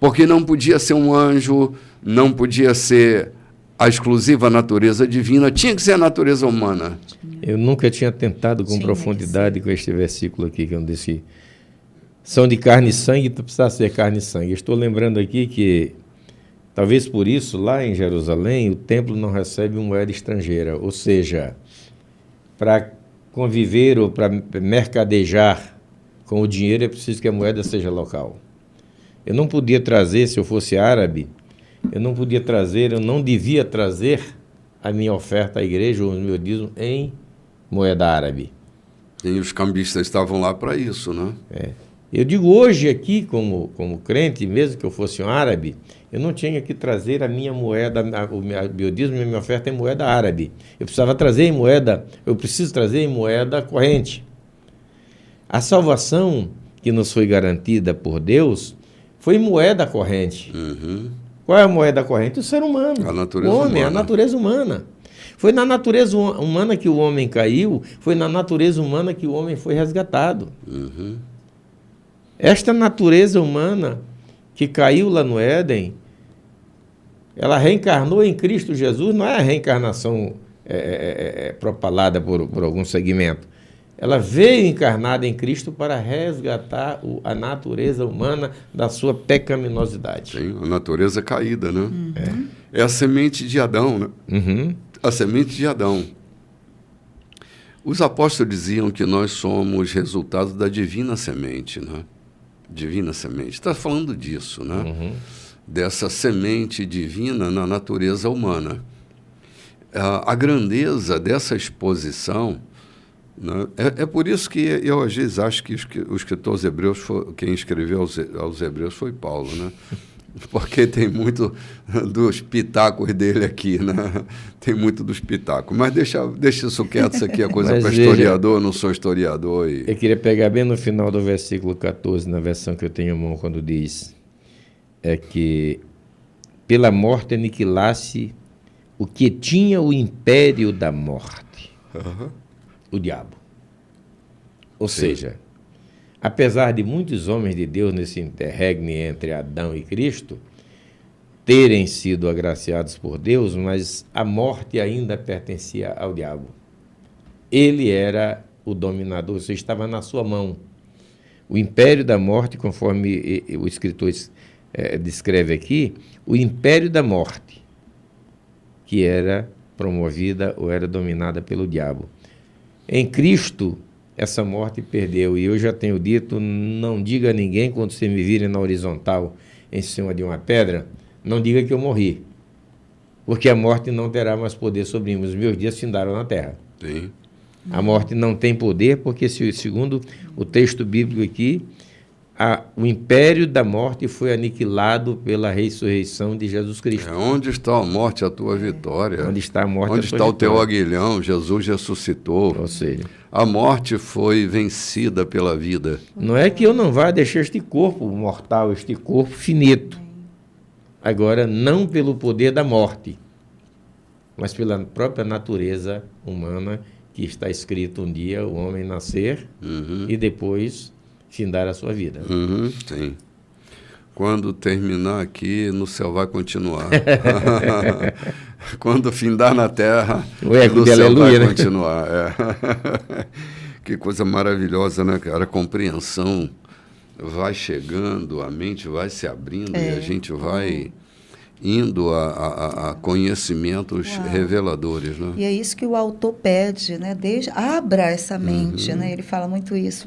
Porque não podia ser um anjo, não podia ser a exclusiva natureza divina, tinha que ser a natureza humana. Eu nunca tinha tentado com profundidade com este versículo aqui, que eu disse, são de carne e sangue, tu precisa ser carne e sangue. Estou lembrando aqui que, talvez por isso, lá em Jerusalém, o templo não recebe moeda estrangeira, ou seja, para conviver ou para mercadejar com o dinheiro é preciso que a moeda seja local. Eu não podia trazer, se eu fosse árabe, eu não devia trazer a minha oferta à igreja, ou o meu dízimo, em moeda árabe. E os cambistas estavam lá para isso, né? Eu digo hoje aqui, como crente, mesmo que eu fosse um árabe, eu não tinha que trazer a minha moeda, o meu dízimo e a minha oferta em moeda árabe. Eu preciso trazer em moeda corrente. A salvação que nos foi garantida por Deus foi em moeda corrente. Uhum. Qual é a moeda corrente? O ser humano. A natureza o homem, humana. A natureza humana. Foi na natureza humana que o homem caiu, foi na natureza humana que o homem foi resgatado. Uhum. Esta natureza humana que caiu lá no Éden, ela reencarnou em Cristo Jesus, não é a reencarnação propalada por algum segmento. Ela veio encarnada em Cristo para resgatar a natureza humana da sua pecaminosidade. Sim, a natureza caída, né? Uhum. É a semente de Adão, né? Uhum. A semente de Adão. Os apóstolos diziam que nós somos resultado da divina semente, né? Divina semente. Está falando disso, né? Uhum. Dessa semente divina na natureza humana. A grandeza dessa exposição, né? É por isso que eu às vezes acho que o escritor aos Hebreus, quem escreveu aos Hebreus foi Paulo, né? Porque tem muito dos pitacos dele aqui, né? Tem muito dos pitacos. Mas deixa isso quieto, isso aqui é coisa para historiador, eu não sou historiador. Eu queria pegar bem no final do versículo 14, na versão que eu tenho em mão, quando diz que pela morte aniquilasse o que tinha o império da morte, o diabo. Ou seja, apesar de muitos homens de Deus nesse interregne entre Adão e Cristo terem sido agraciados por Deus, mas a morte ainda pertencia ao diabo. Ele era o dominador, isso estava na sua mão. O império da morte, conforme o escritor descreve aqui, o império da morte, que era promovida ou era dominada pelo diabo. Em Cristo, essa morte perdeu. E eu já tenho dito, não diga a ninguém, quando você me virem na horizontal, em cima de uma pedra, não diga que eu morri. Porque a morte não terá mais poder sobre mim. Os meus dias findaram na terra. Sim. A morte não tem poder, porque, segundo o texto bíblico aqui, o império da morte foi aniquilado pela ressurreição de Jesus Cristo. Onde está a morte, a tua vitória? Onde está a morte, onde está o teu aguilhão? Jesus ressuscitou. Ou seja, a morte foi vencida pela vida. Não é que eu não vá deixar este corpo mortal, este corpo finito. Agora, não pelo poder da morte, mas pela própria natureza humana, que está escrito um dia o homem nascer e depois findar a sua vida. Sim. Quando terminar aqui, no céu vai continuar. Quando findar na terra, o eco no de céu aleluia, vai continuar. Que coisa maravilhosa, né, cara? A compreensão vai chegando, a mente vai se abrindo e a gente vai indo a conhecimentos reveladores, né? E é isso que o autor pede, né? Abra essa mente, né? Ele fala muito isso,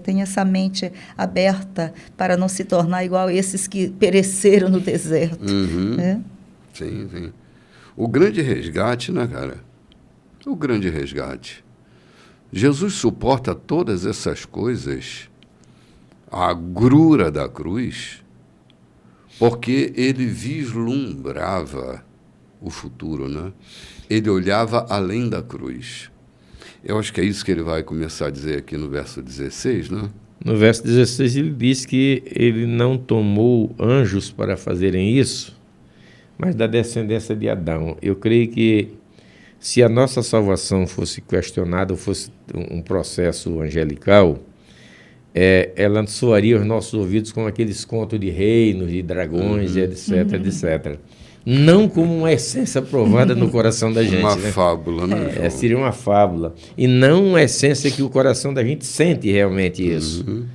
tenha essa mente aberta para não se tornar igual a esses que pereceram no deserto. Né? Sim, sim. O grande resgate, né, cara? O grande resgate. Jesus suporta todas essas coisas, a agrura da cruz, porque ele vislumbrava o futuro, né? Ele olhava além da cruz. Eu acho que é isso que ele vai começar a dizer aqui no verso 16, né? No verso 16 ele diz que ele não tomou anjos para fazerem isso, mas da descendência de Adão. Eu creio que se a nossa salvação fosse questionada, ou fosse um processo angelical, ela soaria aos nossos ouvidos como aqueles contos de reinos, de dragões, etc, etc. Não como uma essência provada no coração da gente. Uma fábula, né, João? Seria uma fábula. E não uma essência que o coração da gente sente realmente isso.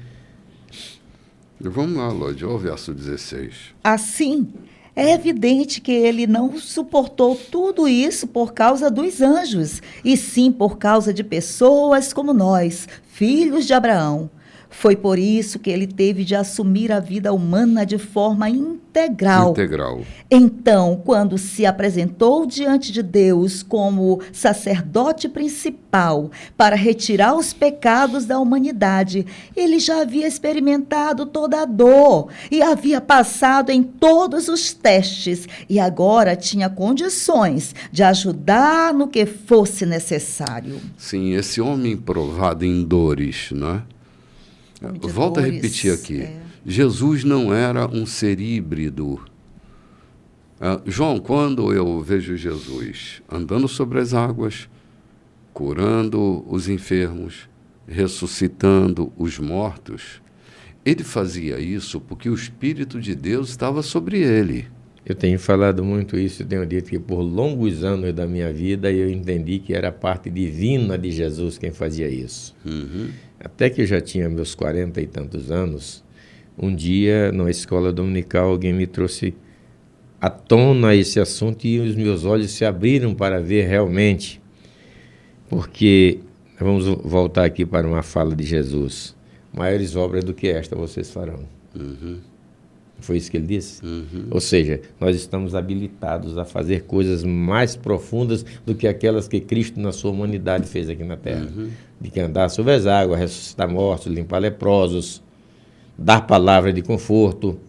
Vamos lá, Lodi, olha o verso 16. Assim, é evidente que ele não suportou tudo isso por causa dos anjos, e sim por causa de pessoas como nós, filhos de Abraão. Foi por isso que ele teve de assumir a vida humana de forma integral. Então, quando se apresentou diante de Deus como sacerdote principal para retirar os pecados da humanidade, ele já havia experimentado toda a dor e havia passado em todos os testes e agora tinha condições de ajudar no que fosse necessário. Sim, esse homem provado em dores, não é? Volto a repetir aqui. Jesus não era um ser híbrido. João, quando eu vejo Jesus andando sobre as águas, curando os enfermos, ressuscitando os mortos, ele fazia isso porque o Espírito de Deus estava sobre ele. Eu tenho falado muito isso, tenho dito que por longos anos da minha vida eu entendi que era a parte divina de Jesus quem fazia isso. Até que eu já tinha meus 40 e tantos anos, um dia, numa escola dominical, alguém me trouxe à tona esse assunto e os meus olhos se abriram para ver realmente. Porque, vamos voltar aqui para uma fala de Jesus, maiores obras do que esta vocês farão. Foi isso que ele disse? Ou seja, nós estamos habilitados a fazer coisas mais profundas do que aquelas que Cristo na sua humanidade fez aqui na Terra. De que andar sobre as águas, ressuscitar mortos, limpar leprosos, dar palavra de conforto,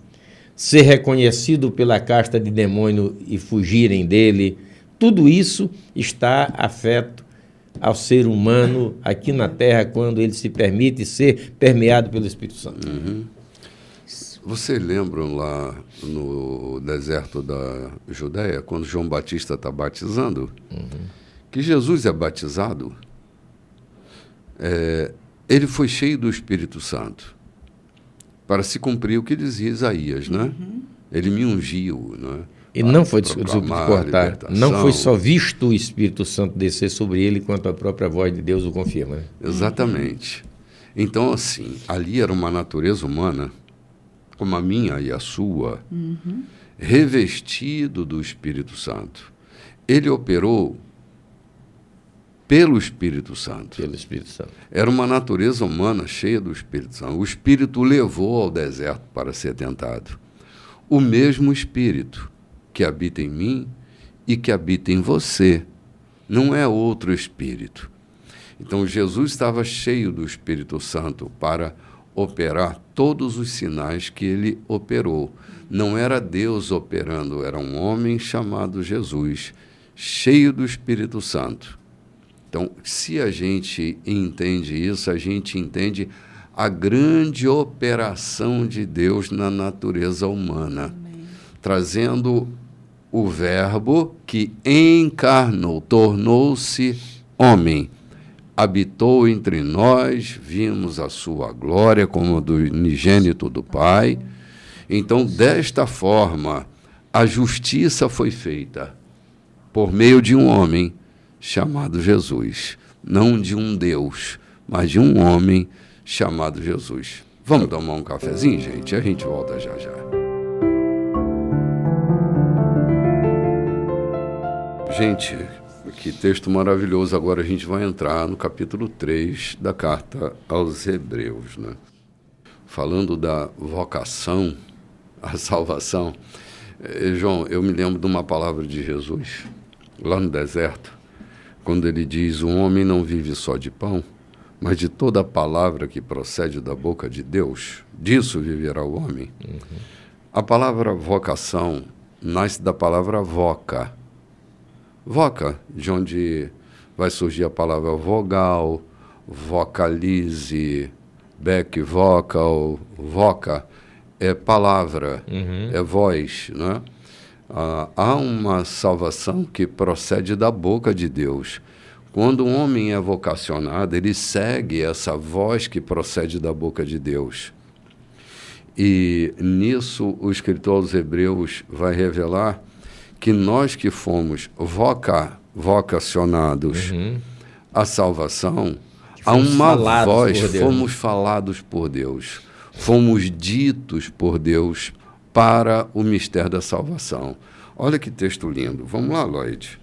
ser reconhecido pela casta de demônio e fugirem dele. Tudo isso está afeto ao ser humano aqui na Terra quando ele se permite ser permeado pelo Espírito Santo. Vocês lembram lá no deserto da Judéia, quando João Batista está batizando, que Jesus é batizado, ele foi cheio do Espírito Santo, para se cumprir o que dizia Isaías, né? Ele me ungiu, né? E não foi, desculpa te cortar, não foi só visto o Espírito Santo descer sobre ele, quanto a própria voz de Deus o confirma. Né? Exatamente. Então, assim, ali era uma natureza humana, como a minha e a sua, revestido do Espírito Santo. Ele operou pelo Espírito Santo. Pelo Espírito Santo. Era uma natureza humana cheia do Espírito Santo. O Espírito o levou ao deserto para ser tentado. O mesmo Espírito que habita em mim e que habita em você. Não é outro Espírito. Então, Jesus estava cheio do Espírito Santo para operar todos os sinais que ele operou. Não era Deus operando, era um homem chamado Jesus, cheio do Espírito Santo. Então, se a gente entende isso, a gente entende a grande operação de Deus na natureza humana, trazendo o Verbo que encarnou, tornou-se homem, habitou entre nós, vimos a sua glória como do unigênito do Pai. Então, desta forma, a justiça foi feita por meio de um homem chamado Jesus, não de um Deus, mas de um homem chamado Jesus. Vamos tomar um cafezinho, gente? A gente volta já já. Gente, que texto maravilhoso. Agora a gente vai entrar no capítulo 3 da carta aos Hebreus, né? Falando da vocação, a salvação. João, eu me lembro de uma palavra de Jesus, lá no deserto, quando ele diz: o homem não vive só de pão, mas de toda a palavra que procede da boca de Deus, disso viverá o homem. A palavra vocação nasce da palavra voca. Voca, de onde vai surgir a palavra vogal, vocalize, back vocal, voca, é palavra, é voz, né? Há uma salvação que procede da boca de Deus. Quando um homem é vocacionado, ele segue essa voz que procede da boca de Deus. E nisso o escritor aos Hebreus vai revelar que nós que fomos vocacionados à salvação, há uma voz, fomos falados por Deus, fomos ditos por Deus para o mistério da salvação. Olha que texto lindo. Vamos lá, Lloyd.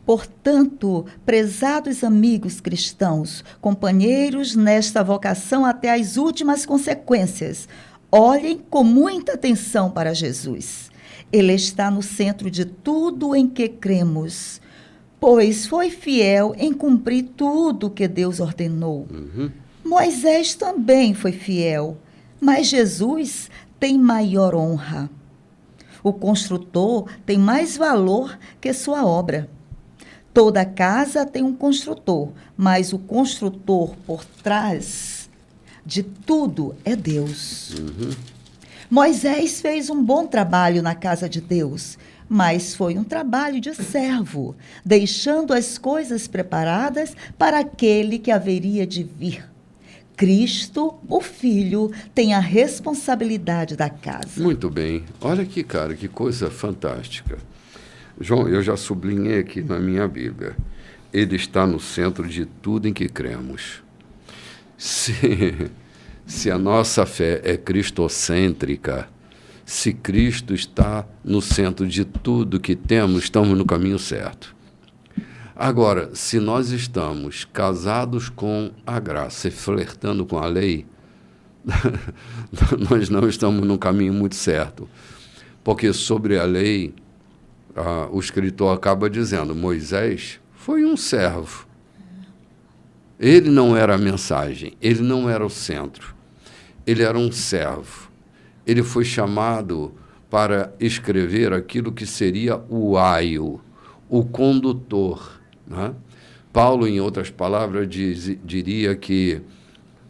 Portanto, prezados amigos cristãos, companheiros nesta vocação até as últimas consequências, olhem com muita atenção para Jesus. Ele está no centro de tudo em que cremos, pois foi fiel em cumprir tudo que Deus ordenou. Moisés também foi fiel, mas Jesus tem maior honra. O construtor tem mais valor que sua obra. Toda casa tem um construtor, mas o construtor por trás de tudo é Deus. Moisés fez um bom trabalho na casa de Deus, mas foi um trabalho de servo, deixando as coisas preparadas para aquele que haveria de vir. Cristo, o Filho, tem a responsabilidade da casa. Muito bem. Olha aqui, cara, que coisa fantástica. João, eu já sublinhei aqui na minha Bíblia. Ele está no centro de tudo em que cremos. Se a nossa fé é cristocêntrica, se Cristo está no centro de tudo que temos, estamos no caminho certo. Agora, se nós estamos casados com a graça e flertando com a lei, nós não estamos no caminho muito certo. Porque sobre a lei, o escritor acaba dizendo: Moisés foi um servo. Ele não era a mensagem, ele não era o centro. Ele era um servo. Ele foi chamado para escrever aquilo que seria o aio, o condutor. Né? Paulo, em outras palavras, diria que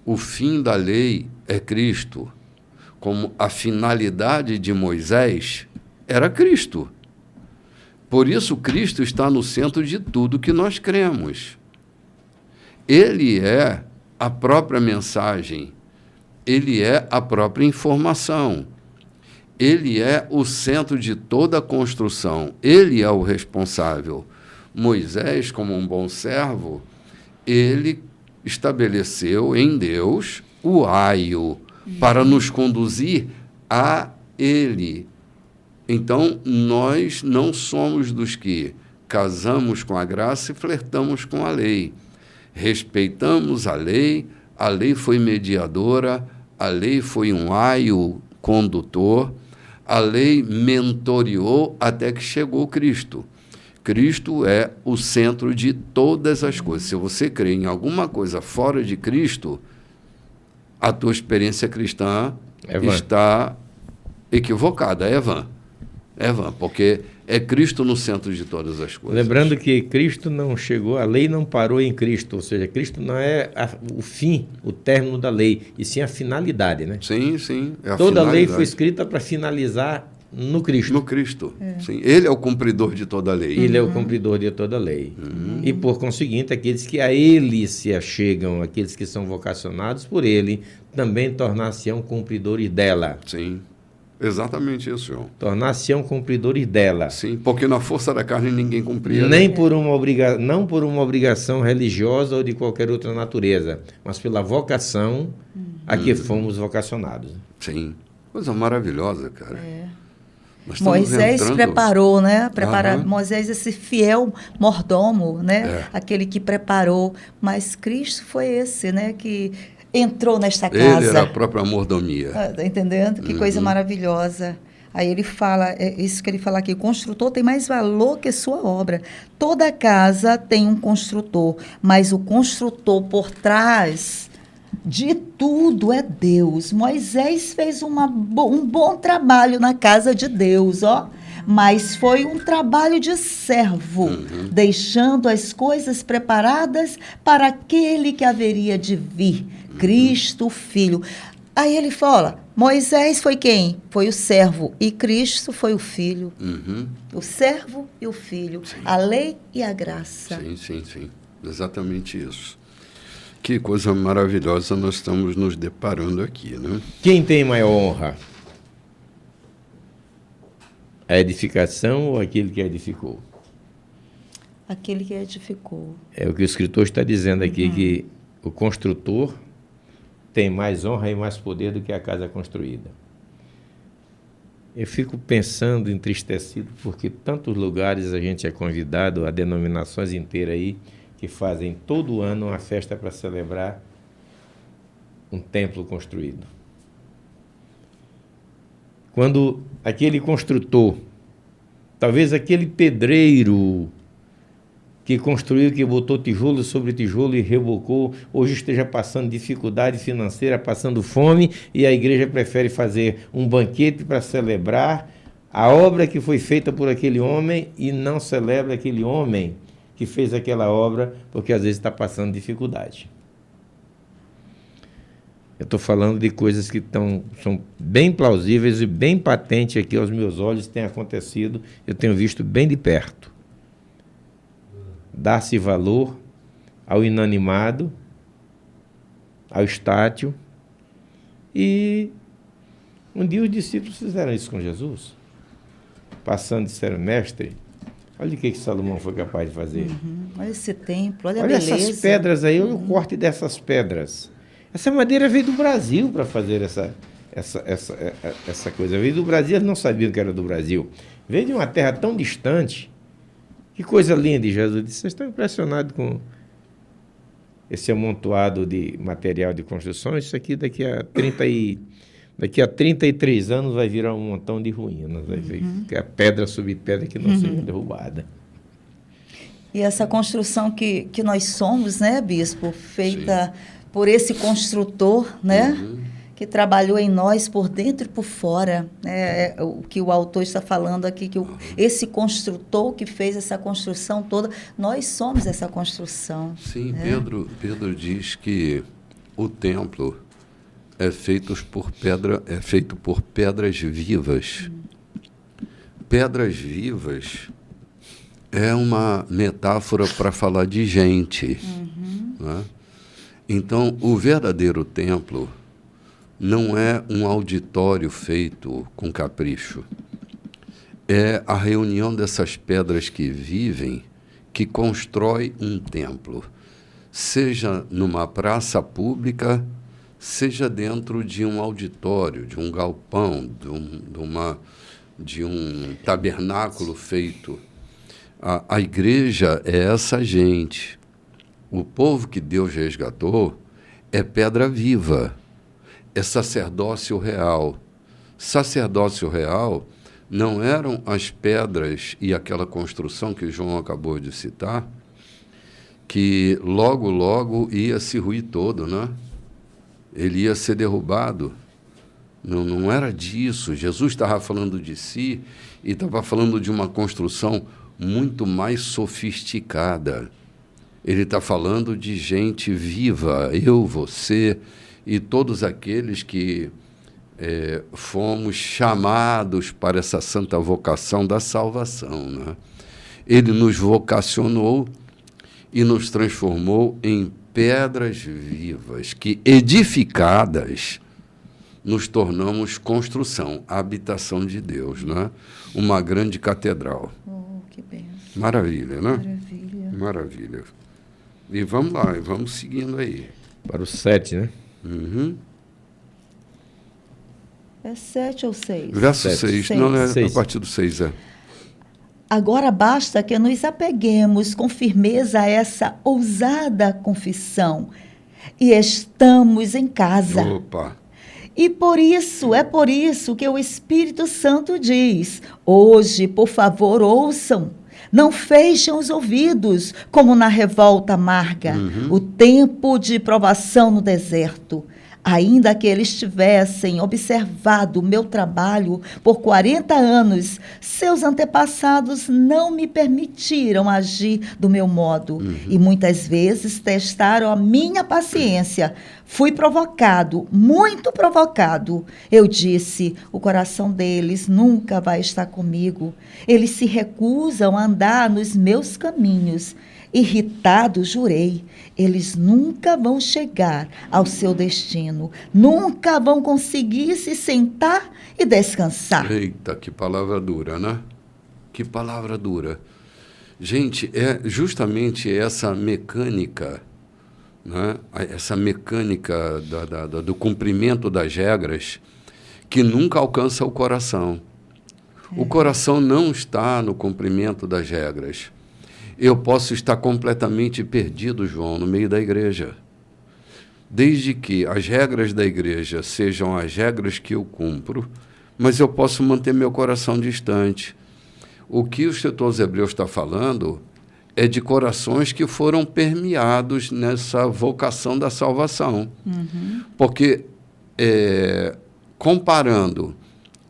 o fim da lei é Cristo, como a finalidade de Moisés era Cristo. Por isso, Cristo está no centro de tudo que nós cremos. Ele é a própria mensagem, ele é a própria informação, ele é o centro de toda a construção, ele é o responsável. Moisés, como um bom servo, ele estabeleceu em Deus o aio para nos conduzir a ele. Então, nós não somos dos que casamos com a graça e flertamos com a lei. Respeitamos a lei foi mediadora, a lei foi um aio condutor, a lei mentoreou até que chegou Cristo. Cristo é o centro de todas as coisas. Se você crê em alguma coisa fora de Cristo, a tua experiência cristã está equivocada, é vã. É vã, porque é Cristo no centro de todas as coisas. Lembrando que Cristo não chegou, a lei não parou em Cristo, ou seja, Cristo não é o fim, o término da lei, e sim a finalidade, né? Sim, sim. É toda a lei foi escrita para finalizar no Cristo. No Cristo, sim. Ele é o cumpridor de toda a lei. Ele é o cumpridor de toda a lei. E, por conseguinte, aqueles que a ele se achegam, aqueles que são vocacionados por ele, também tornar-se-ão cumpridores dela. Sim. Exatamente isso, João. Tornar-se-ão cumpridores dela. Sim, porque na força da carne ninguém cumpria. Nem por não por uma obrigação religiosa ou de qualquer outra natureza, mas pela vocação a que fomos vocacionados. Sim, coisa maravilhosa, cara. Moisés preparou, né? Aham. Moisés, esse fiel mordomo, né? Aquele que preparou. Mas Cristo foi esse, né? Que entrou nesta casa. Ele era a própria mordomia. Tá entendendo? Que coisa maravilhosa. Aí ele fala, isso que ele fala aqui, o construtor tem mais valor que sua obra. Toda casa tem um construtor, mas o construtor por trás de tudo é Deus. Moisés fez um bom trabalho na casa de Deus, ó. Mas foi um trabalho de servo, deixando as coisas preparadas para aquele que haveria de vir, Cristo, o Filho. Aí ele fala, Moisés foi quem? Foi o servo, e Cristo foi o Filho. O servo e o Filho, a lei e a graça. Sim. Exatamente isso. Que coisa maravilhosa nós estamos nos deparando aqui, né? Quem tem maior honra? A edificação ou aquele que edificou? Aquele que edificou. É o que o escritor está dizendo aqui, que o construtor tem mais honra e mais poder do que a casa construída. Eu fico pensando, entristecido, porque tantos lugares a gente é convidado, a denominações inteiras aí, que fazem todo ano uma festa para celebrar um templo construído. Quando aquele construtor, talvez aquele pedreiro que construiu, que botou tijolo sobre tijolo e rebocou, hoje esteja passando dificuldade financeira, passando fome, e a igreja prefere fazer um banquete para celebrar a obra que foi feita por aquele homem e não celebra aquele homem que fez aquela obra, porque às vezes está passando dificuldade. Eu estou falando de coisas que são bem plausíveis e bem patentes aqui aos meus olhos, tem acontecido, eu tenho visto bem de perto. Dar-se valor ao inanimado, ao estátil. E um dia os discípulos fizeram isso com Jesus. Passando, disseram, mestre, olha o que Salomão foi capaz de fazer. Olha esse templo, olha a Olha beleza. essas pedras aí, olha o corte dessas pedras. Essa madeira veio do Brasil para fazer essa coisa. Veio do Brasil, eles não sabiam que era do Brasil. Veio de uma terra tão distante. Que coisa linda, e Jesus disse, vocês estão impressionados com esse amontoado de material de construção? Isso aqui daqui a 33 anos vai virar um montão de ruínas. Vai ver que é pedra sobre pedra que não seja derrubada. E essa construção que nós somos, né, Bispo? Feita por esse construtor, né? Que trabalhou em nós por dentro e por fora. Né? É o que o autor está falando aqui, que Esse construtor que fez essa construção toda, nós somos essa construção. Sim, né? Pedro diz que o templo é feito por pedras vivas. Pedras vivas é uma metáfora para falar de gente. Né? Então, o verdadeiro templo não é um auditório feito com capricho. É a reunião dessas pedras que vivem que constrói um templo, seja numa praça pública, seja dentro de um auditório, de um galpão, de um tabernáculo feito. A igreja é essa gente. O povo que Deus resgatou é pedra viva, é sacerdócio real. Sacerdócio real não eram as pedras e aquela construção que João acabou de citar, que logo ia se ruir todo, né? Ele ia ser derrubado. Não era disso. Jesus estava falando de si e estava falando de uma construção muito mais sofisticada. Ele está falando de gente viva, eu, você e todos aqueles que fomos chamados para essa santa vocação da salvação. Né? Ele nos vocacionou e nos transformou em pedras vivas, que edificadas nos tornamos construção, habitação de Deus, né? Uma grande catedral. Oh, que benção. Maravilha, né? Maravilha. Maravilha. E vamos lá, vamos seguindo aí. Para o 7, né? É 7 ou 6? Verso 6. Não, é 6. a partir do 6, é. Agora basta que nos apeguemos com firmeza a essa ousada confissão. E estamos em casa. Opa! E é por isso que o Espírito Santo diz: hoje, por favor, ouçam. Não fechem os ouvidos, como na revolta amarga, o tempo de provação no deserto. Ainda que eles tivessem observado o meu trabalho por 40 anos, seus antepassados não me permitiram agir do meu modo. E muitas vezes testaram a minha paciência. Fui provocado, muito provocado. Eu disse: o coração deles nunca vai estar comigo. Eles se recusam a andar nos meus caminhos. Irritado, jurei: eles nunca vão chegar ao seu destino, nunca vão conseguir se sentar e descansar. Eita, que palavra dura, né? Que palavra dura. Gente, é justamente essa mecânica, né? Essa mecânica do cumprimento das regras que nunca alcança o coração. O coração não está no cumprimento das regras. Eu posso estar completamente perdido, João, no meio da igreja. Desde que as regras da igreja sejam as regras que eu cumpro, mas eu posso manter meu coração distante. O que o escritor aos Hebreus está falando é de corações que foram permeados nessa vocação da salvação. Porque, comparando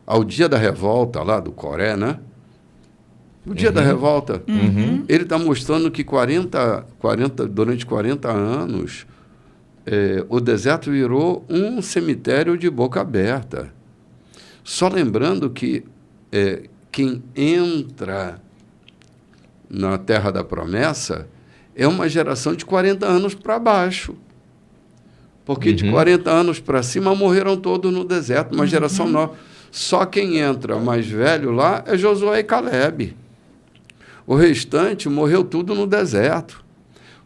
ao dia da revolta, lá do Coré, né? O dia da revolta, ele está mostrando que durante 40 anos, o deserto virou um cemitério de boca aberta. Só lembrando que quem entra na Terra da Promessa é uma geração de 40 anos para baixo. Porque de 40 anos para cima morreram todos no deserto, uma geração nova. Só quem entra mais velho lá é Josué e Calebe. O restante morreu tudo no deserto.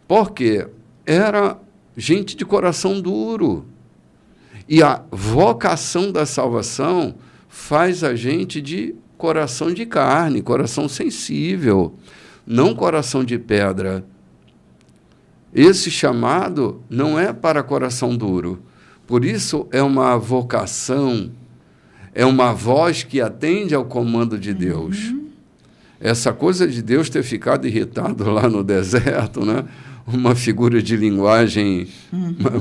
Porque era gente de coração duro. E a vocação da salvação faz a gente de coração de carne, coração sensível, não coração de pedra. Esse chamado não é para coração duro. Por isso é uma vocação, é uma voz que atende ao comando de Deus. Essa coisa de Deus ter ficado irritado lá no deserto, né? Uma figura de linguagem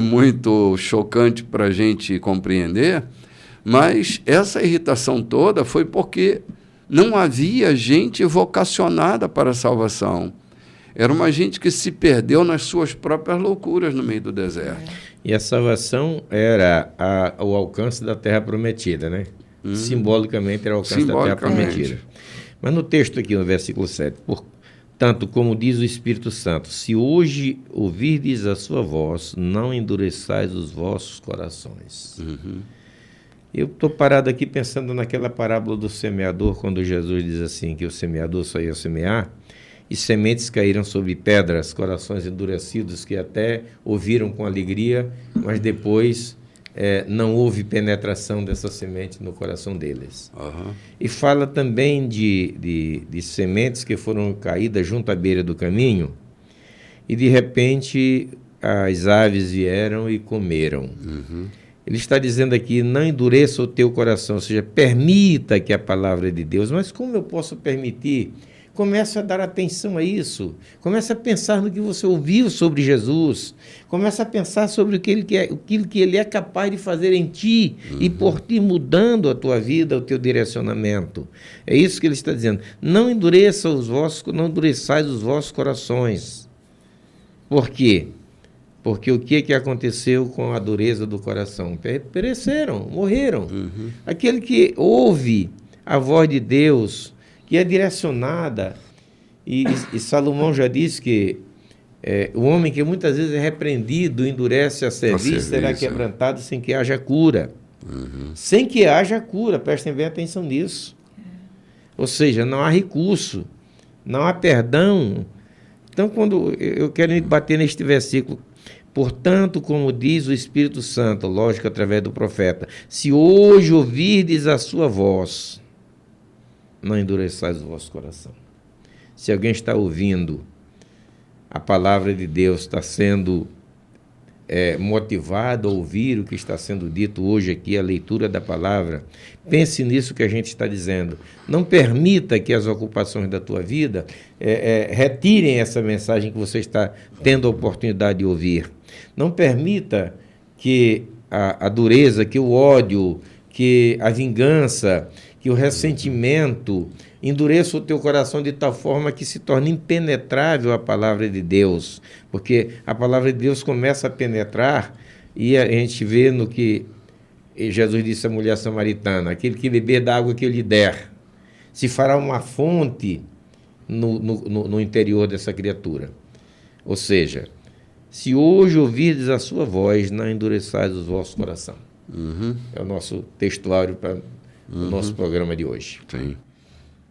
muito chocante para a gente compreender, mas essa irritação toda foi porque não havia gente vocacionada para a salvação. Era uma gente que se perdeu nas suas próprias loucuras no meio do deserto. E a salvação era o alcance da terra prometida, né? Simbolicamente era o alcance da terra prometida. Mas no texto aqui, no versículo 7, portanto, como diz o Espírito Santo, se hoje ouvirdes a sua voz, não endureçais os vossos corações. Eu estou parado aqui pensando naquela parábola do semeador, quando Jesus diz assim, que o semeador só ia semear, e sementes caíram sobre pedras, corações endurecidos, que até ouviram com alegria, mas depois não houve penetração dessa semente no coração deles. E fala também de sementes que foram caídas junto à beira do caminho, e de repente as aves vieram e comeram. Ele está dizendo aqui: não endureça o teu coração, ou seja, permita que a palavra de Deus, mas como eu posso permitir? Comece a dar atenção a isso. Comece a pensar no que você ouviu sobre Jesus. Comece a pensar sobre aquilo que Ele é capaz de fazer em ti e por ti mudando a tua vida, o teu direcionamento. É isso que ele está dizendo. Não endureçais os vossos corações. Por quê? Porque o que aconteceu com a dureza do coração? Pereceram, morreram. Aquele que ouve a voz de Deus, que é direcionada, e Salomão já disse que o homem que muitas vezes é repreendido, endurece a cerviz, será quebrantado sem que haja cura. Sem que haja cura, prestem bem atenção nisso. Ou seja, não há recurso, não há perdão. Então, quando eu quero bater neste versículo, Portanto, como diz o Espírito Santo, lógico, através do profeta, se hoje ouvirdes a sua voz, não endureçais o vosso coração. Se alguém está ouvindo a palavra de Deus, está sendo motivado a ouvir o que está sendo dito hoje aqui, a leitura da palavra, pense nisso que a gente está dizendo. Não permita que as ocupações da tua vida retirem essa mensagem que você está tendo a oportunidade de ouvir. Não permita que a dureza, que o ódio, que a vingança, que o ressentimento endureça o teu coração de tal forma que se torne impenetrável a palavra de Deus, porque a palavra de Deus começa a penetrar e a gente vê no que Jesus disse à mulher samaritana: aquele que beber da água que eu lhe der, se fará uma fonte no interior dessa criatura. Ou seja, se hoje ouvirdes a sua voz, não endureçais os vossos coração. Uhum. É o nosso textuário para o nosso programa de hoje. Sim.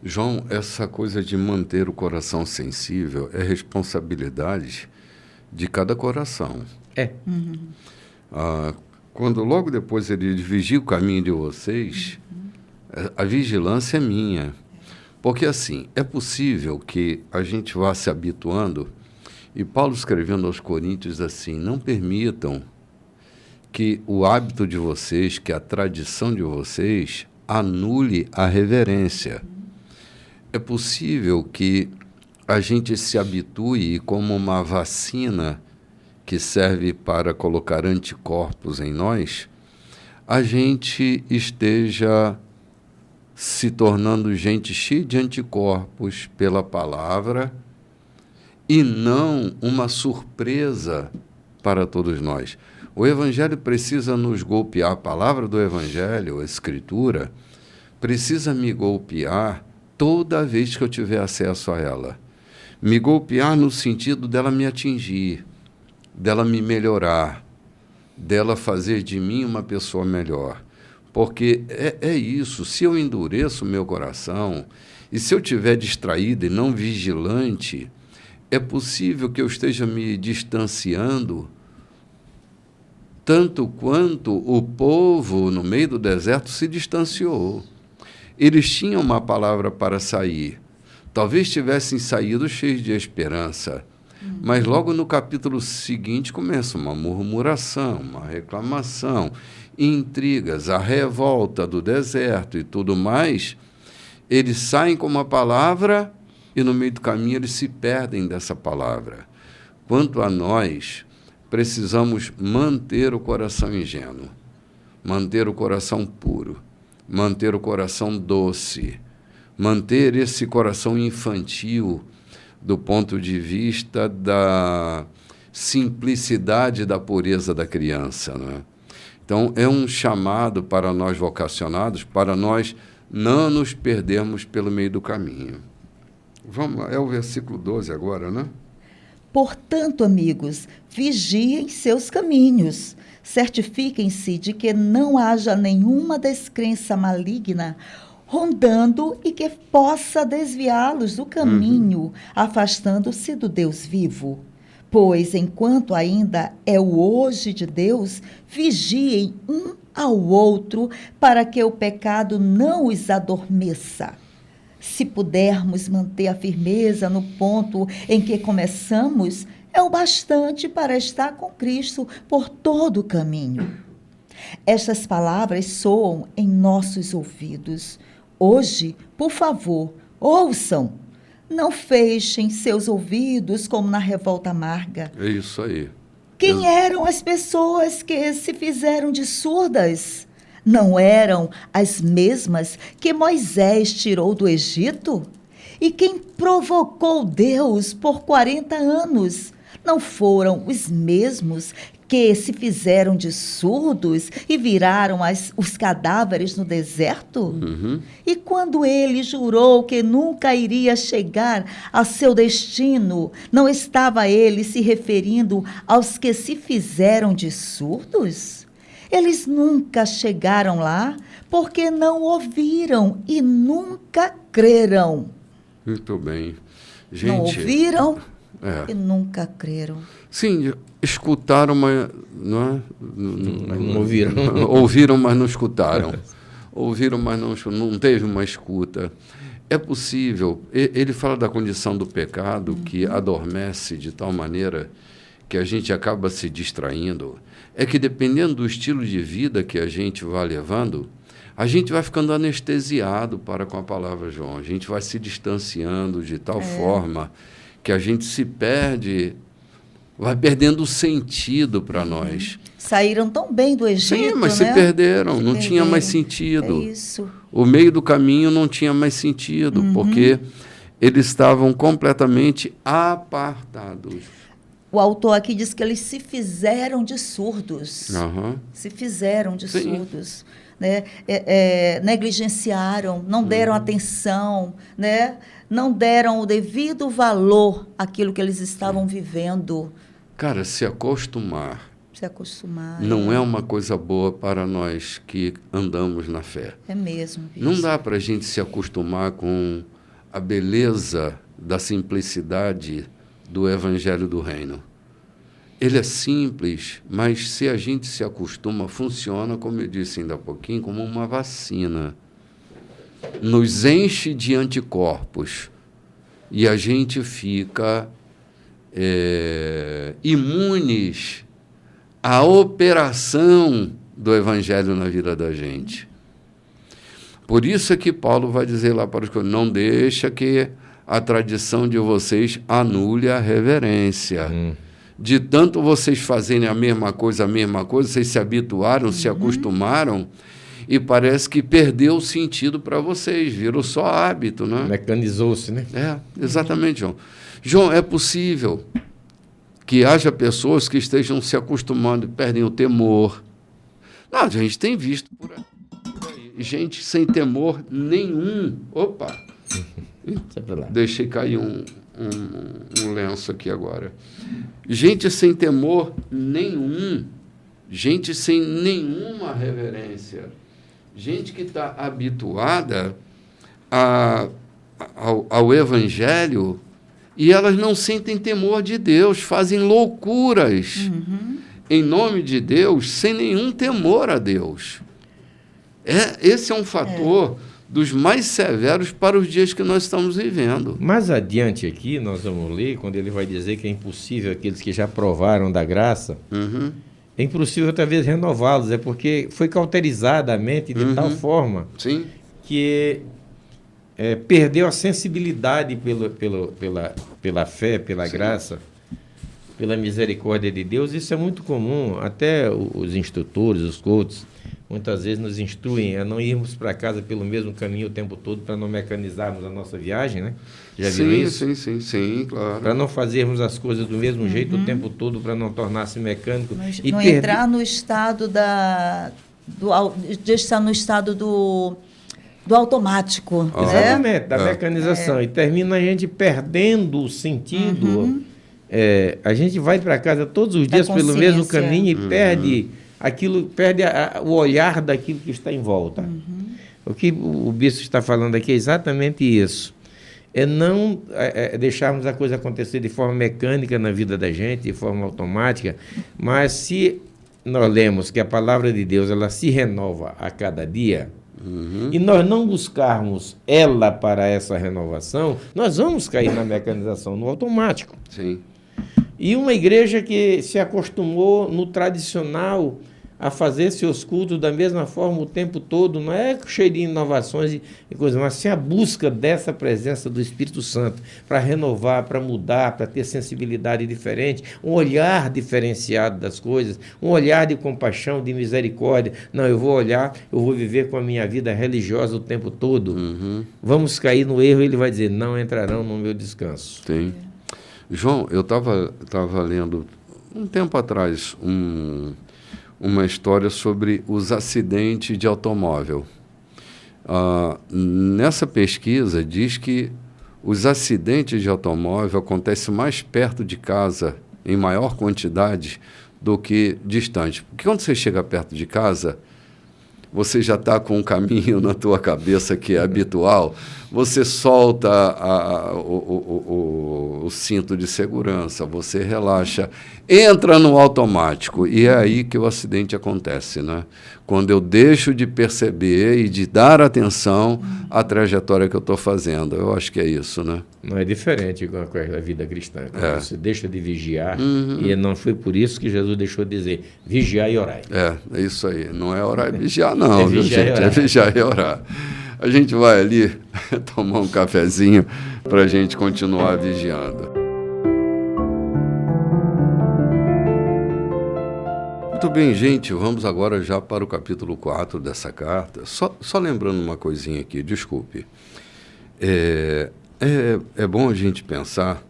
João, essa coisa de manter o coração sensível é responsabilidade de cada coração. Quando logo depois ele vigia o caminho de vocês, a vigilância é minha. Porque assim, é possível que a gente vá se habituando, e Paulo escrevendo aos Coríntios assim: não permitam que o hábito de vocês, que a tradição de vocês, anule a reverência. É possível que a gente se habitue como uma vacina que serve para colocar anticorpos em nós, a gente esteja se tornando gente cheia de anticorpos pela palavra e não uma surpresa para todos nós. O Evangelho precisa nos golpear, a palavra do Evangelho, a Escritura, precisa me golpear toda vez que eu tiver acesso a ela. Me golpear no sentido dela me atingir, dela me melhorar, dela fazer de mim uma pessoa melhor. Porque é isso, se eu endureço o meu coração, e se eu estiver distraído e não vigilante, é possível que eu esteja me distanciando tanto quanto o povo no meio do deserto se distanciou. Eles tinham uma palavra para sair. Talvez tivessem saído cheios de esperança. Mas logo no capítulo seguinte começa uma murmuração, uma reclamação, intrigas, a revolta do deserto e tudo mais. Eles saem com uma palavra e no meio do caminho eles se perdem dessa palavra. Quanto a nós, precisamos manter o coração ingênuo, manter o coração puro, manter o coração doce, manter esse coração infantil do ponto de vista da simplicidade da pureza da criança, não é? Então, é um chamado para nós vocacionados, para nós não nos perdermos pelo meio do caminho. Vamos lá, é o versículo 12 agora, né? Portanto, amigos, vigiem seus caminhos. Certifiquem-se de que não haja nenhuma descrença maligna rondando e que possa desviá-los do caminho, afastando-se do Deus vivo. Pois, enquanto ainda é o hoje de Deus, vigiem um ao outro para que o pecado não os adormeça. Se pudermos manter a firmeza no ponto em que começamos, é o bastante para estar com Cristo por todo o caminho. Estas palavras soam em nossos ouvidos. Hoje, por favor, ouçam. Não fechem seus ouvidos como na revolta amarga. É isso aí. Quem eram as pessoas que se fizeram de surdas? Não eram as mesmas que Moisés tirou do Egito? E quem provocou Deus por 40 anos? Não foram os mesmos que se fizeram de surdos e viraram os cadáveres no deserto? E quando ele jurou que nunca iria chegar ao seu destino, não estava ele se referindo aos que se fizeram de surdos? Eles nunca chegaram lá porque não ouviram e nunca creram. Muito bem. Gente, não ouviram e nunca creram. Sim, escutaram, mas não, mas não ouviram. Ouviram, mas não escutaram. Ouviram, mas não teve uma escuta. É possível. Ele fala da condição do pecado que adormece de tal maneira que a gente acaba se distraindo. É que, dependendo do estilo de vida que a gente vai levando, a gente vai ficando anestesiado para com a palavra, João. A gente vai se distanciando de tal forma que a gente se perde, vai perdendo o sentido para nós. Saíram tão bem do Egito, sim, mas né? se perderam, não tinha mais sentido. É isso. O meio do caminho não tinha mais sentido, porque eles estavam completamente apartados. O autor aqui diz que eles se fizeram de surdos. Se fizeram de surdos. Né? Negligenciaram, não deram atenção, né? Não deram o devido valor àquilo que eles estavam vivendo. Cara, se acostumar acostumar. Não é uma coisa boa para nós que andamos na fé. É mesmo. Bispo. Não dá para a gente se acostumar com a beleza da simplicidade do Evangelho do Reino. Ele é simples, mas se a gente se acostuma, funciona, como eu disse ainda há pouquinho, como uma vacina. Nos enche de anticorpos e a gente fica imunes à operação do Evangelho na vida da gente. Por isso é que Paulo vai dizer lá para os coríntios, não deixa que a tradição de vocês anule a reverência. De tanto vocês fazerem a mesma coisa, vocês se habituaram, se acostumaram, e parece que perdeu o sentido para vocês, virou só hábito, né? Mecanizou-se, né? Exatamente, João. João, é possível que haja pessoas que estejam se acostumando e perdem o temor. Não, a gente tem visto por aí gente sem temor nenhum. Opa! Deixei cair um lenço aqui agora. Gente sem temor nenhum. Gente sem nenhuma reverência. Gente que está habituada ao Evangelho e elas não sentem temor de Deus, fazem loucuras em nome de Deus, sem nenhum temor a Deus. Esse é um fator dos mais severos para os dias que nós estamos vivendo. Mais adiante aqui, nós vamos ler, quando ele vai dizer que é impossível aqueles que já provaram da graça, é impossível outra vez renová-los, é porque foi cauterizada a mente de tal forma que perdeu a sensibilidade pela fé, pela graça, pela misericórdia de Deus. Isso é muito comum, até os instrutores, os coaches, muitas vezes nos instruem a não irmos para casa pelo mesmo caminho o tempo todo para não mecanizarmos a nossa viagem, né? Já viram isso? Sim, claro. Para não fazermos as coisas do mesmo jeito o tempo todo, para não tornar-se mecânico. Não entrar no estado de estar no estado do automático. Exatamente, da mecanização. E termina a gente perdendo o sentido. A gente vai para casa todos os dias pelo mesmo caminho e perde o olhar daquilo que está em volta. O que o bispo está falando aqui é exatamente isso. É não deixarmos a coisa acontecer de forma mecânica na vida da gente, de forma automática, mas se nós lemos que a palavra de Deus ela se renova a cada dia, e nós não buscarmos ela para essa renovação, nós vamos cair na mecanização, no automático. Sim. E uma igreja que se acostumou no tradicional a fazer seus cultos da mesma forma o tempo todo, não é cheio de inovações e coisas, mas sim a busca dessa presença do Espírito Santo para renovar, para mudar, para ter sensibilidade diferente, um olhar diferenciado das coisas, um olhar de compaixão, de misericórdia. Não, eu vou viver com a minha vida religiosa o tempo todo. Vamos cair no erro, ele vai dizer, não entrarão no meu descanso. Sim. João, eu estava lendo um tempo atrás uma história sobre os acidentes de automóvel. Nessa pesquisa diz que os acidentes de automóvel acontecem mais perto de casa, em maior quantidade, do que distante. Porque quando você chega perto de casa, você já está com um caminho na tua cabeça que é habitual, você solta o cinto de segurança, você relaxa, entra no automático. E é aí que o acidente acontece, né? Quando eu deixo de perceber e de dar atenção à trajetória que eu estou fazendo. Eu acho que é isso, né? Não é diferente com a vida cristã. Você deixa de vigiar, e não foi por isso que Jesus deixou de dizer vigiar e orar. É isso aí. Não é orar e vigiar, não, é viu, vigiar gente? E orar. É vigiar e orar. A gente vai ali tomar um cafezinho para a gente continuar vigiando. Muito bem, gente, vamos agora já para o capítulo 4 dessa carta. Só lembrando uma coisinha aqui, desculpe. É bom a gente pensar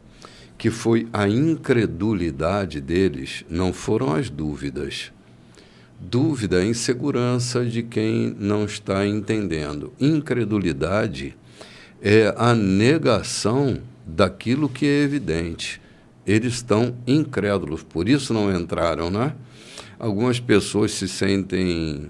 que foi a incredulidade deles, não foram as dúvidas. Dúvida é insegurança de quem não está entendendo. Incredulidade é a negação daquilo que é evidente. Eles estão incrédulos, por isso não entraram, né? Algumas pessoas se sentem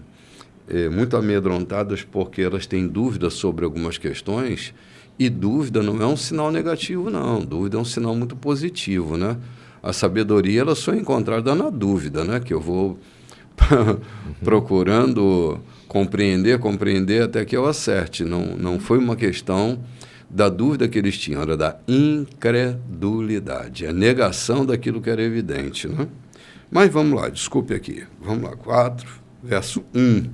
muito amedrontadas porque elas têm dúvidas sobre algumas questões, e dúvida não é um sinal negativo, não. Dúvida é um sinal muito positivo, né? A sabedoria ela só é encontrada na dúvida, né? Que eu vou procurando compreender até que eu acerte. Não foi uma questão da dúvida que eles tinham, era da incredulidade, a negação daquilo que era evidente, né? Mas vamos lá, desculpe aqui. Vamos lá, 4, verso 1.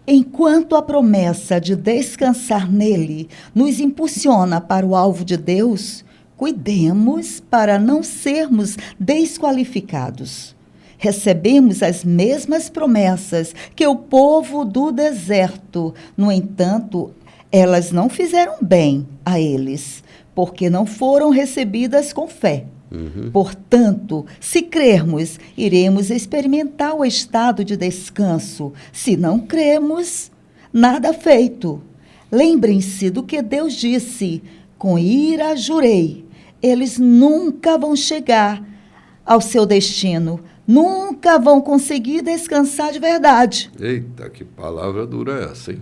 Enquanto a promessa de descansar nele nos impulsiona para o alvo de Deus, cuidemos para não sermos desqualificados. Recebemos as mesmas promessas que o povo do deserto. No entanto, elas não fizeram bem a eles, porque não foram recebidas com fé. Portanto, se crermos, iremos experimentar o estado de descanso. Se não cremos, nada feito. Lembrem-se do que Deus disse: com ira jurei, eles nunca vão chegar ao seu destino. Nunca vão conseguir descansar de verdade. Eita, que palavra dura é essa, hein?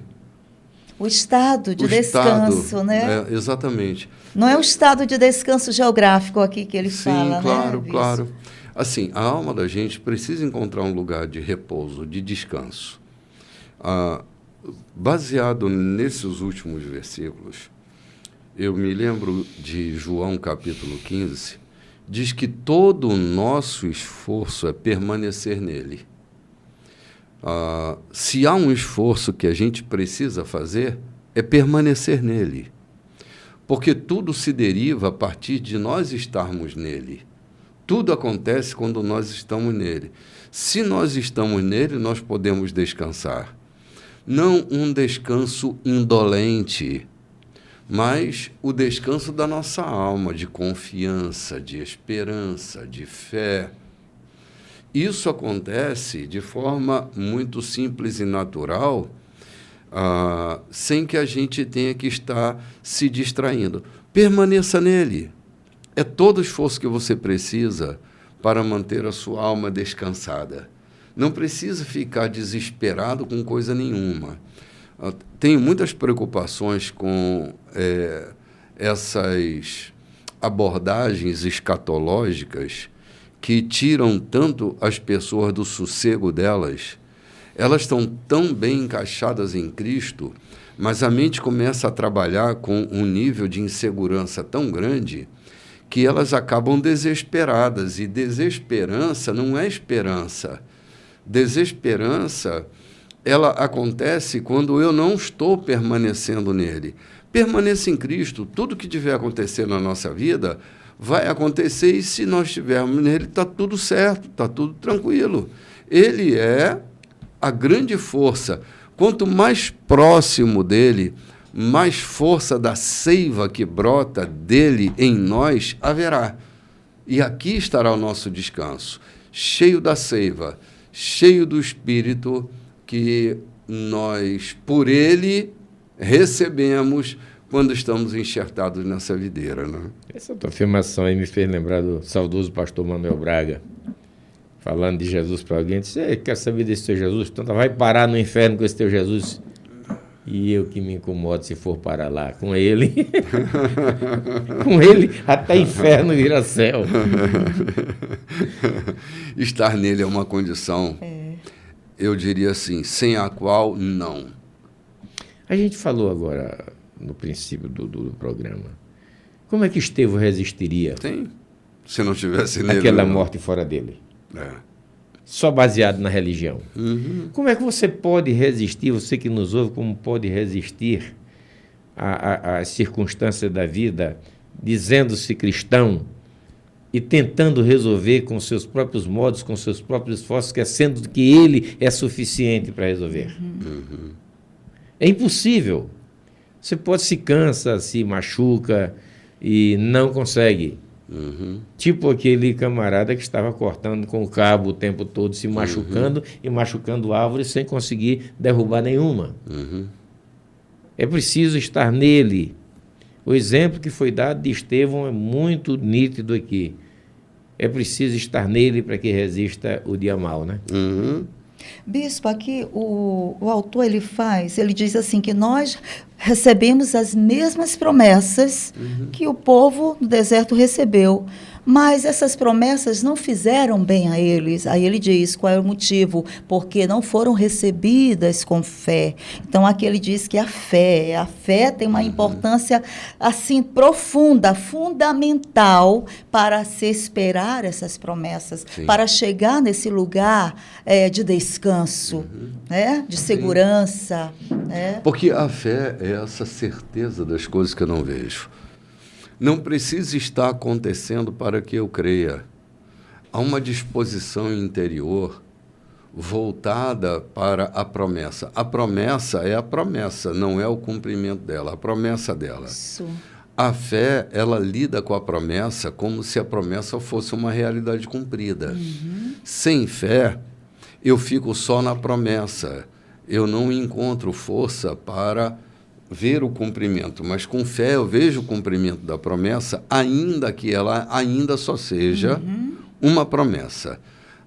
O estado de descanso, né? Exatamente. Não é o estado de descanso geográfico aqui que ele fala, Sim, claro, né? claro. Assim, a alma da gente precisa encontrar um lugar de repouso, de descanso. Baseado nesses últimos versículos, eu me lembro de João capítulo 15, diz que todo o nosso esforço é permanecer nele. Se há um esforço que a gente precisa fazer, é permanecer nele. Porque tudo se deriva a partir de nós estarmos nele. Tudo acontece quando nós estamos nele. Se nós estamos nele, nós podemos descansar. Não um descanso indolente, mas o descanso da nossa alma, de confiança, de esperança, de fé. Isso acontece de forma muito simples e natural, sem que a gente tenha que estar se distraindo. Permaneça nele. É todo o esforço que você precisa para manter a sua alma descansada. Não precisa ficar desesperado com coisa nenhuma. Tenho muitas preocupações com essas abordagens escatológicas que tiram tanto as pessoas do sossego delas. Elas estão tão bem encaixadas em Cristo, mas a mente começa a trabalhar com um nível de insegurança tão grande que elas acabam desesperadas. E desesperança não é esperança. Desesperança, ela acontece quando eu não estou permanecendo nele. Permaneça em Cristo. Tudo que tiver acontecer na nossa vida vai acontecer, e se nós estivermos nele, está tudo certo, está tudo tranquilo. Ele é a grande força. Quanto mais próximo dele, mais força da seiva que brota dele em nós haverá. E aqui estará o nosso descanso, cheio da seiva, cheio do Espírito que nós, por ele, recebemos quando estamos enxertados nessa videira, né? Essa tua afirmação aí me fez lembrar do saudoso pastor Manuel Braga, falando de Jesus para alguém, disse: quer saber desse teu Jesus? Então vai parar no inferno com esse teu Jesus. E eu que me incomodo se for para lá com ele. Com ele, até inferno vira céu. Estar nele é uma condição, eu diria assim, sem a qual não. A gente falou agora, no princípio do programa, como é que Estevão resistiria Se não tivesse nele. àquela morte fora dele? Só baseado na religião. Como é que você pode resistir, você que nos ouve, como pode resistir às circunstâncias da vida, dizendo-se cristão e tentando resolver com seus próprios modos, com seus próprios esforços, esquecendo que ele é suficiente para resolver? É impossível. Você pode se cansa, se machuca e não consegue. Tipo aquele camarada que estava cortando com o cabo o tempo todo, se machucando e machucando árvores sem conseguir derrubar nenhuma. É preciso estar nele. O exemplo que foi dado de Estevão é muito nítido aqui. É preciso estar nele para que resista o dia mau, né? Bispo, aqui o autor ele diz assim que nós recebemos as mesmas promessas que o povo no deserto recebeu, mas essas promessas não fizeram bem a eles. Aí ele diz qual é o motivo, porque não foram recebidas com fé. Então aqui ele diz que a fé tem uma importância assim profunda, fundamental para se esperar essas promessas, para chegar nesse lugar de descanso, né? De segurança. Né? Porque a fé é essa certeza das coisas que eu não vejo. Não precisa estar acontecendo para que eu creia. Há uma disposição interior voltada para a promessa. A promessa é a promessa, não é o cumprimento dela, a promessa dela. Isso. A fé, ela lida com a promessa como se a promessa fosse uma realidade cumprida. Sem fé, eu fico só na promessa. Eu não encontro força para ver o cumprimento, mas com fé eu vejo o cumprimento da promessa, ainda que ela ainda só seja uma promessa.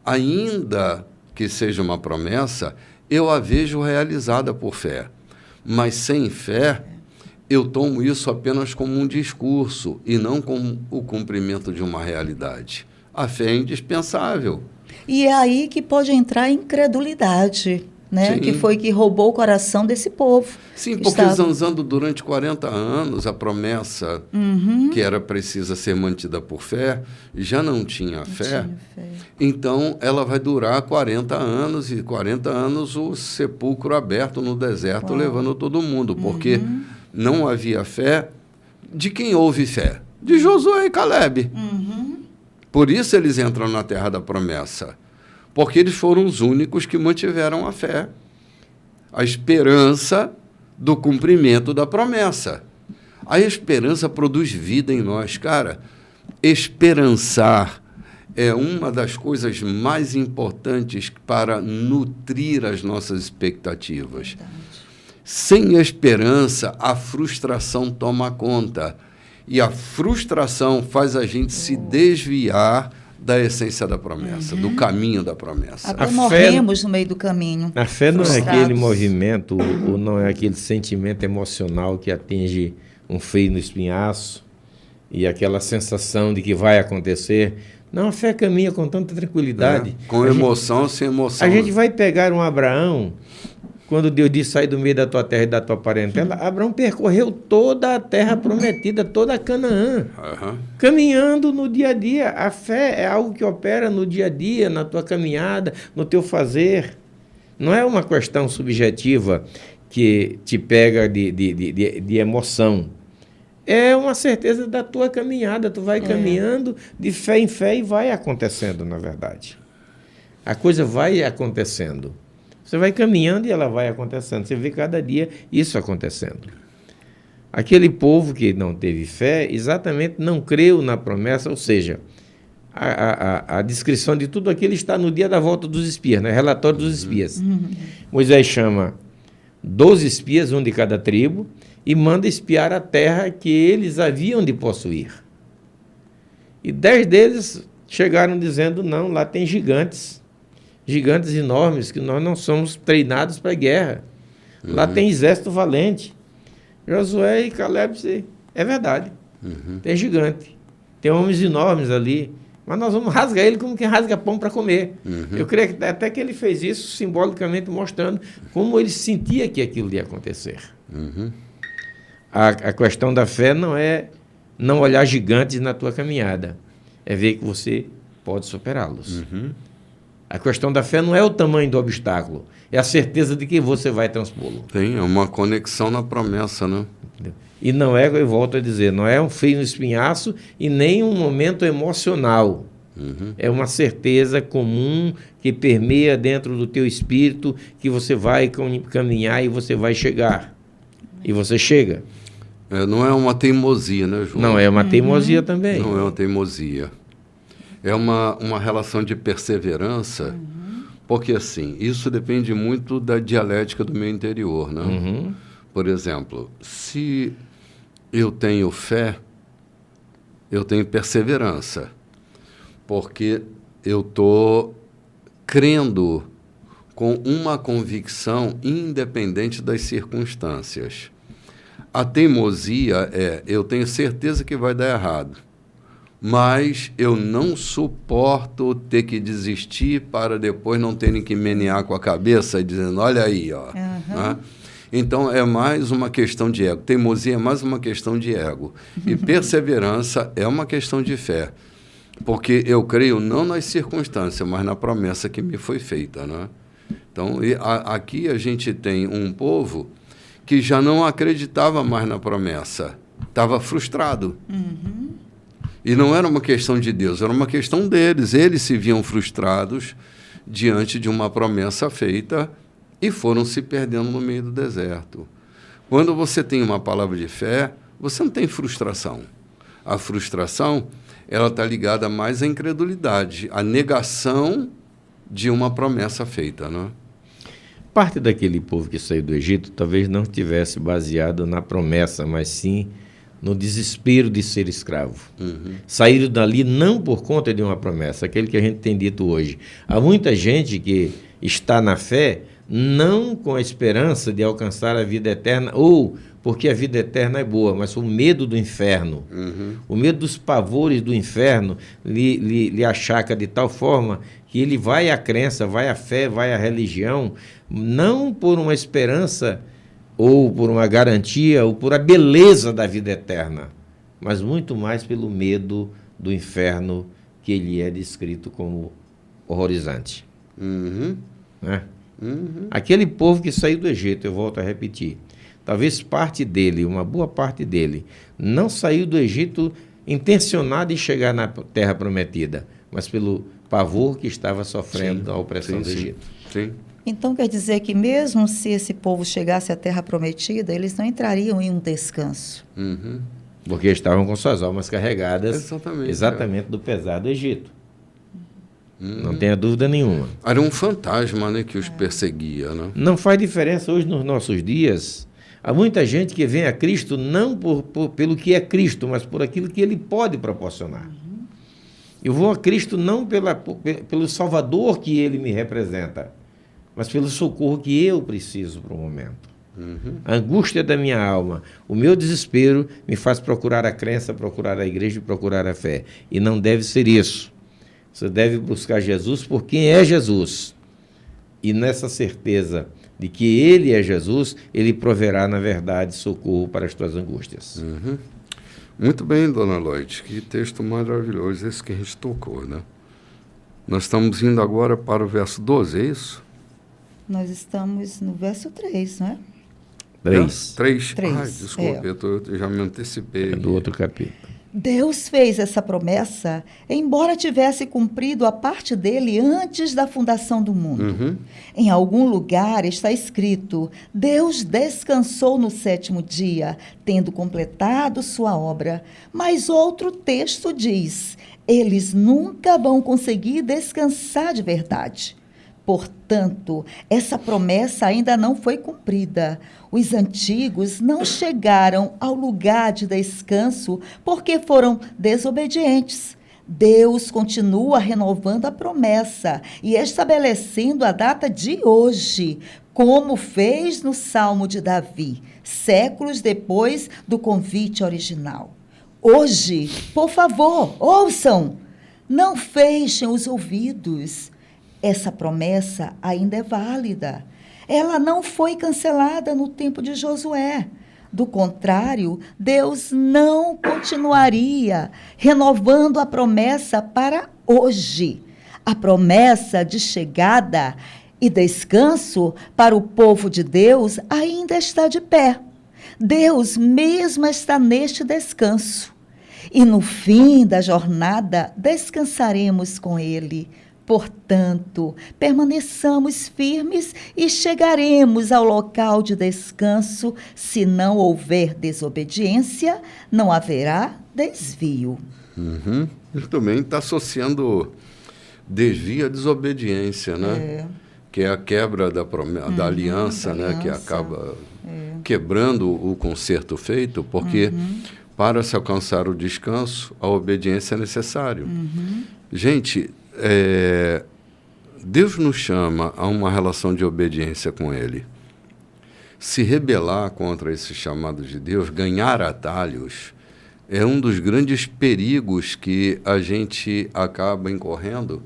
Ainda que seja uma promessa, eu a vejo realizada por fé. Mas sem fé, eu tomo isso apenas como um discurso e não como o cumprimento de uma realidade. A fé é indispensável. E é aí que pode entrar a incredulidade. Né? Que foi que roubou o coração desse povo. Sim, porque zanzando durante 40 anos a promessa que era precisa ser mantida por fé, já não tinha fé. Então ela vai durar 40 anos e 40 anos o sepulcro aberto no deserto levando todo mundo, porque não havia fé. De quem houve fé? De Josué e Calebe. Por isso eles entram na terra da promessa. Porque eles foram os únicos que mantiveram a fé, a esperança do cumprimento da promessa. A esperança produz vida em nós, cara. Esperançar é uma das coisas mais importantes para nutrir as nossas expectativas. Verdade. Sem esperança, a frustração toma conta. E a frustração faz a gente se desviar da essência da promessa, do caminho da promessa. Até morremos no meio do caminho. A fé não é aquele movimento, ou não é aquele sentimento emocional que atinge um freio no espinhaço e aquela sensação de que vai acontecer. Não, a fé caminha com tanta tranquilidade. Com emoção, sem emoção. A gente vai pegar um Abraão, quando Deus disse, sai do meio da tua terra e da tua parentela, Abraão percorreu toda a terra prometida, toda a Canaã, caminhando no dia a dia. A fé é algo que opera no dia a dia, na tua caminhada, no teu fazer. Não é uma questão subjetiva que te pega de emoção. É uma certeza da tua caminhada. Tu vai caminhando de fé em fé e vai acontecendo, na verdade. A coisa vai acontecendo. Você vai caminhando e ela vai acontecendo. Você vê cada dia isso acontecendo. Aquele povo que não teve fé, exatamente não creu na promessa, ou seja, a descrição de tudo aquilo está no dia da volta dos espias, né? Relatório dos espias. Moisés chama 12 espias, um de cada tribo, e manda espiar a terra que eles haviam de possuir. E 10 deles chegaram dizendo, não, lá tem gigantes enormes, que nós não somos treinados para a guerra. Lá tem exército valente. Josué e Caleb, é verdade. Tem gigante. Tem homens enormes ali. Mas nós vamos rasgar ele como quem rasga pão para comer. Eu creio que até que ele fez isso simbolicamente mostrando como ele sentia que aquilo ia acontecer. A questão da fé não é não olhar gigantes na tua caminhada. É ver que você pode superá-los. A questão da fé não é o tamanho do obstáculo. É a certeza de que você vai transpô-lo. Tem uma conexão na promessa, né? E não é, eu volto a dizer, não é um frio no espinhaço e nem um momento emocional. É uma certeza comum que permeia dentro do teu espírito que você vai caminhar e você vai chegar. E você chega. Não é uma teimosia, né, João? Não é uma teimosia também. Não é uma teimosia. É uma relação de perseverança, porque assim, isso depende muito da dialética do meu interior, né? Por exemplo, se eu tenho fé, eu tenho perseverança, porque eu estou crendo com uma convicção independente das circunstâncias. A teimosia eu tenho certeza que vai dar errado, mas eu não suporto ter que desistir para depois não terem que menear com a cabeça dizendo, olha aí, ó. Né? Então, é mais uma questão de ego. Teimosia é mais uma questão de ego. E perseverança é uma questão de fé. Porque eu creio não nas circunstâncias, mas na promessa que me foi feita. Né? Então, aqui a gente tem um povo que já não acreditava mais na promessa. Estava frustrado. E não era uma questão de Deus, era uma questão deles. Eles se viam frustrados diante de uma promessa feita e foram se perdendo no meio do deserto. Quando você tem uma palavra de fé, você não tem frustração. A frustração, ela está ligada mais à incredulidade, à negação de uma promessa feita. Né? Parte daquele povo que saiu do Egito talvez não estivesse baseado na promessa, mas sim no desespero de ser escravo. Saíram dali não por conta de uma promessa, aquele que a gente tem dito hoje. Há muita gente que está na fé não com a esperança de alcançar a vida eterna, ou porque a vida eterna é boa, mas o medo do inferno, o medo dos pavores do inferno lhe achaca de tal forma que ele vai à crença, vai à fé, vai à religião, não por uma esperança ou por uma garantia, ou por a beleza da vida eterna, mas muito mais pelo medo do inferno que ele é descrito como horrorizante. Né? Aquele povo que saiu do Egito, eu volto a repetir, talvez parte dele, uma boa parte dele, não saiu do Egito intencionado em chegar na terra prometida, mas pelo pavor que estava sofrendo da opressão do Egito. Sim. Então quer dizer que mesmo se esse povo chegasse à terra prometida, eles não entrariam em um descanso. Porque estavam com suas almas carregadas exatamente do pesado Egito. Não tenha dúvida nenhuma. Era um fantasma, né, que os perseguia. Né? Não faz diferença hoje nos nossos dias. Há muita gente que vem a Cristo não pelo que é Cristo, mas por aquilo que ele pode proporcionar. Eu vou a Cristo não pelo Salvador que ele me representa, mas pelo socorro que eu preciso para o momento. A angústia da minha alma, o meu desespero me faz procurar a crença, procurar a igreja e procurar a fé. E não deve ser isso. Você deve buscar Jesus por quem é Jesus. E nessa certeza de que ele é Jesus, ele proverá, na verdade, socorro para as tuas angústias. Muito bem, dona Lloyd. Que texto maravilhoso esse que a gente tocou, né? Nós estamos indo agora para o verso 12, é isso? Nós estamos no verso 3, não é? 3. 3. Ai, desculpe, eu já me antecipei. É do outro capítulo. Deus fez essa promessa, embora tivesse cumprido a parte dele antes da fundação do mundo. Em algum lugar está escrito, Deus descansou no 7º dia, tendo completado sua obra. Mas outro texto diz, eles nunca vão conseguir descansar de verdade. Portanto, essa promessa ainda não foi cumprida. Os antigos não chegaram ao lugar de descanso porque foram desobedientes. Deus continua renovando a promessa e estabelecendo a data de hoje, como fez no Salmo de Davi, séculos depois do convite original. Hoje, por favor, ouçam, não fechem os ouvidos. Essa promessa ainda é válida. Ela não foi cancelada no tempo de Josué. Do contrário, Deus não continuaria renovando a promessa para hoje. A promessa de chegada e descanso para o povo de Deus ainda está de pé. Deus mesmo está neste descanso. E no fim da jornada, descansaremos com Ele. Portanto, permaneçamos firmes e chegaremos ao local de descanso. Se não houver desobediência, não haverá desvio. Ele também está associando desvio à desobediência, né? Que é a quebra da aliança, né? Que acaba quebrando o concerto feito, porque para se alcançar o descanso, a obediência é necessário. Gente, Deus nos chama a uma relação de obediência com Ele. Se rebelar contra esse chamado de Deus, ganhar atalhos, é um dos grandes perigos que a gente acaba incorrendo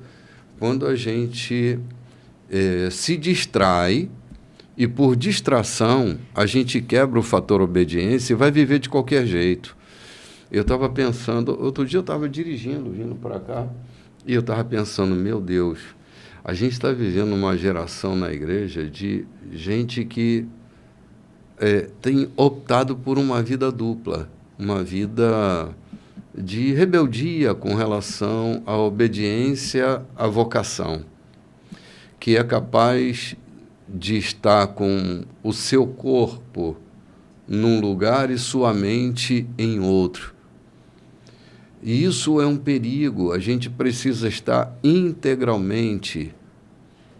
quando a gente se distrai e, por distração, a gente quebra o fator obediência e vai viver de qualquer jeito. Eu estava pensando, outro dia eu estava dirigindo, vindo para cá, e eu estava pensando, meu Deus, a gente está vivendo uma geração na igreja de gente que tem optado por uma vida dupla, uma vida de rebeldia com relação à obediência à vocação, que é capaz de estar com o seu corpo num lugar e sua mente em outro. E isso é um perigo. A gente precisa estar integralmente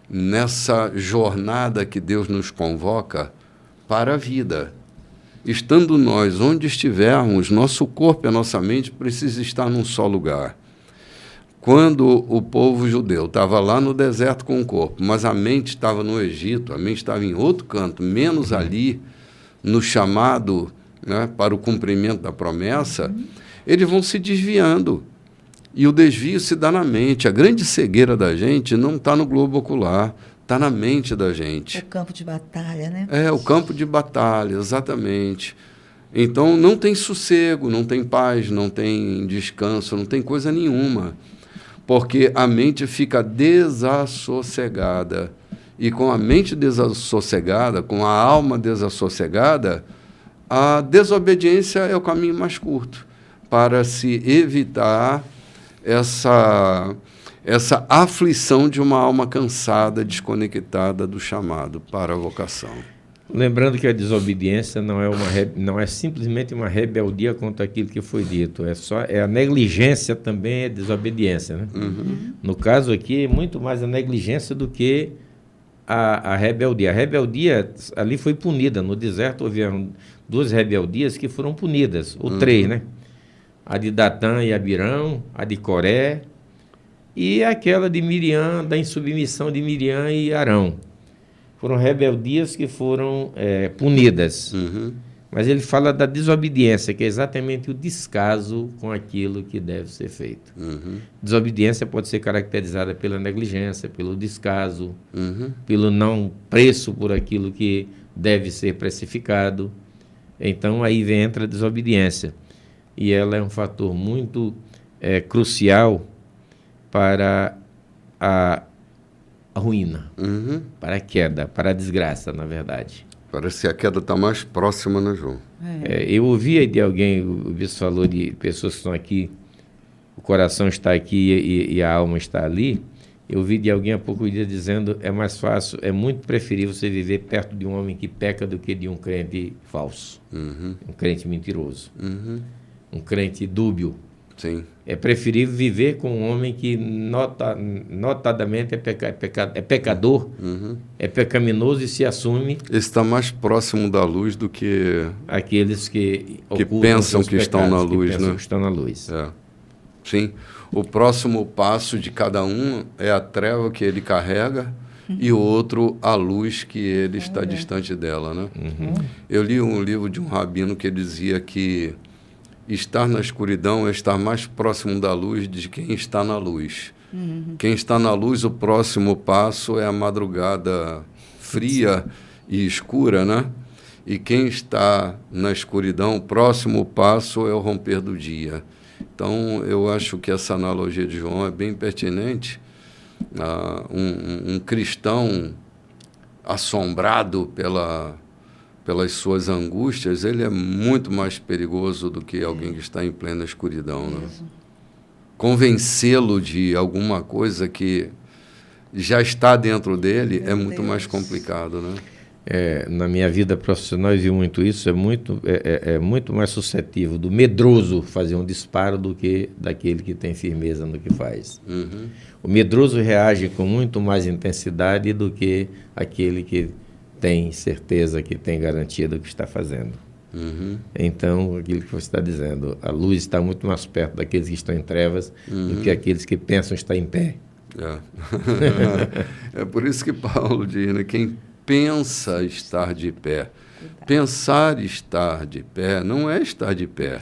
nessa jornada que Deus nos convoca para a vida. Estando nós onde estivermos, nosso corpo e a nossa mente precisam estar num só lugar. Quando o povo judeu estava lá no deserto com o corpo, mas a mente estava no Egito, a mente estava em outro canto, menos ali no chamado, né, para o cumprimento da promessa, eles vão se desviando. E o desvio se dá na mente. A grande cegueira da gente não está no globo ocular, está na mente da gente. O campo de batalha, né? O campo de batalha, exatamente. Então, não tem sossego, não tem paz, não tem descanso, não tem coisa nenhuma. Porque a mente fica desassossegada. E com a mente desassossegada, com a alma desassossegada, a desobediência é o caminho mais curto para se evitar essa aflição de uma alma cansada, desconectada do chamado para a vocação. Lembrando que a desobediência não é simplesmente uma rebeldia contra aquilo que foi dito, é a negligência também é desobediência, né? No caso aqui, é muito mais a negligência do que a rebeldia. A rebeldia ali foi punida. No deserto houveram 2 rebeldias que foram punidas, ou 3, né? A de Datã e Abirão, a de Coré, e aquela de Miriam, da insubmissão de Miriam e Arão. Foram rebeldias que foram punidas. Mas ele fala da desobediência, que é exatamente o descaso com aquilo que deve ser feito. Desobediência pode ser caracterizada pela negligência, pelo descaso, pelo não preço por aquilo que deve ser precificado. Então, aí entra a desobediência. E ela é um fator muito crucial para a ruína, para a queda, para a desgraça, na verdade. Parece que a queda está mais próxima, né, João? Eu ouvi de alguém, o bispo falou de pessoas que estão aqui, o coração está aqui e a alma está ali. Eu ouvi de alguém há pouco dia dizendo, é mais fácil, é muito preferível você viver perto de um homem que peca do que de um crente falso, um crente mentiroso, um crente dúbio. Sim. É preferível viver com um homem que notadamente é pecador, é pecaminoso e se assume. Está mais próximo da luz do que aqueles que pensam que estão na luz, né? Que estão na luz. Sim. O próximo passo de cada um é a treva que ele carrega e o outro a luz que ele está distante dela, né? Eu li um livro de um rabino que dizia que estar na escuridão é estar mais próximo da luz de quem está na luz. Quem está na luz, o próximo passo é a madrugada fria e escura, né? E quem está na escuridão, o próximo passo é o romper do dia. Então, eu acho que essa analogia de João é bem pertinente. Um cristão assombrado pelas suas angústias, ele é muito mais perigoso do que alguém que está em plena escuridão, né? Convencê-lo de alguma coisa que já está dentro dele é muito mais complicado, né? Na minha vida profissional eu vi muito isso, é muito mais suscetível do medroso fazer um disparo do que daquele que tem firmeza no que faz. O medroso reage com muito mais intensidade do que aquele que tem certeza, que tem garantia do que está fazendo. Então, aquilo que você está dizendo, a luz está muito mais perto daqueles que estão em trevas do que aqueles que pensam estar em pé. É por isso que Paulo diz, né? Quem pensa estar de pé. Pensar estar de pé não é estar de pé.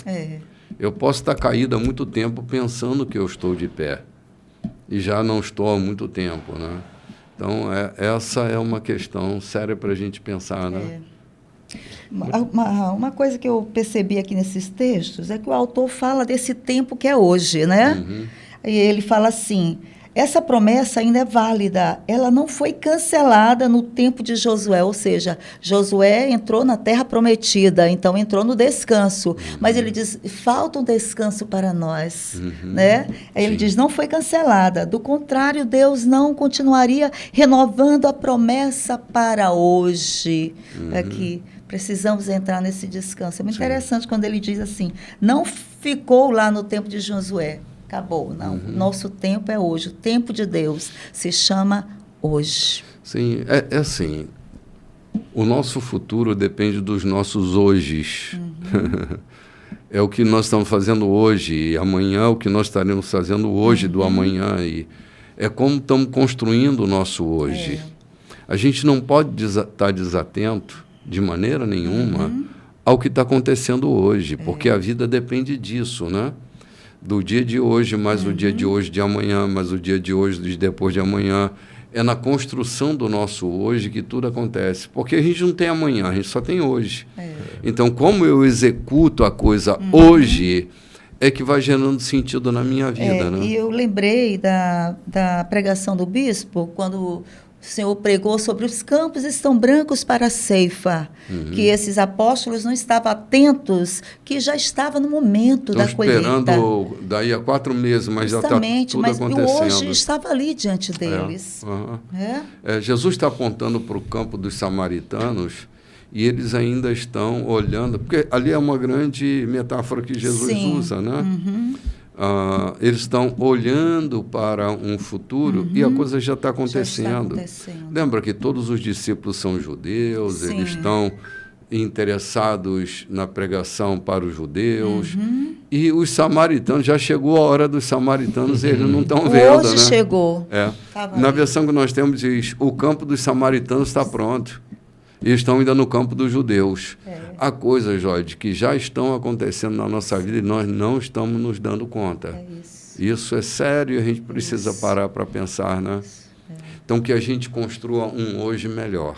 Eu posso estar caído há muito tempo pensando que eu estou de pé. E já não estou há muito tempo, né? Então, essa é uma questão séria para a gente pensar, né? Uma coisa que eu percebi aqui nesses textos é que o autor fala desse tempo que é hoje, né? E ele fala assim, essa promessa ainda é válida, ela não foi cancelada no tempo de Josué, ou seja, Josué entrou na terra prometida, então entrou no descanso, mas ele diz, falta um descanso para nós, né? Aí ele diz, não foi cancelada, do contrário, Deus não continuaria renovando a promessa para hoje, aqui. Precisamos entrar nesse descanso. É muito interessante quando ele diz assim, não ficou lá no tempo de Josué, acabou, não. Nosso tempo é hoje, o tempo de Deus se chama hoje. Sim, é assim, o nosso futuro depende dos nossos hojes. É o que nós estamos fazendo hoje, e amanhã é o que nós estaremos fazendo hoje do amanhã, e é como estamos construindo o nosso hoje. A gente não pode estar desatento de maneira nenhuma ao que está acontecendo hoje, porque a vida depende disso, né? Do dia de hoje, mais o dia de hoje de amanhã, mais o dia de hoje de depois de amanhã. É na construção do nosso hoje que tudo acontece, porque a gente não tem amanhã, a gente só tem hoje. Então, como eu executo a coisa hoje, é que vai gerando sentido na minha vida, né? E eu lembrei da pregação do bispo, quando o Senhor pregou sobre os campos estão brancos para a ceifa, que esses apóstolos não estavam atentos, que já estava no momento da colheita. Estão esperando daí a 4 meses, mas justamente, já está tudo acontecendo. Mas hoje estava ali diante deles. Jesus está apontando para o campo dos samaritanos e eles ainda estão olhando, porque ali é uma grande metáfora que Jesus usa, né? Eles estão olhando para um futuro e a coisa já está acontecendo. Lembra que todos os discípulos são judeus, eles estão interessados na pregação para os judeus. E os samaritanos, já chegou a hora dos samaritanos, eles não estão vendo. Hoje chegou. Na versão que nós temos diz, o campo dos samaritanos está pronto. E estão ainda no campo dos judeus. Há coisas, Jorge, que já estão acontecendo na nossa vida e nós não estamos nos dando conta. Isso é sério e a gente precisa parar para pensar, né? Então, que a gente construa um hoje melhor.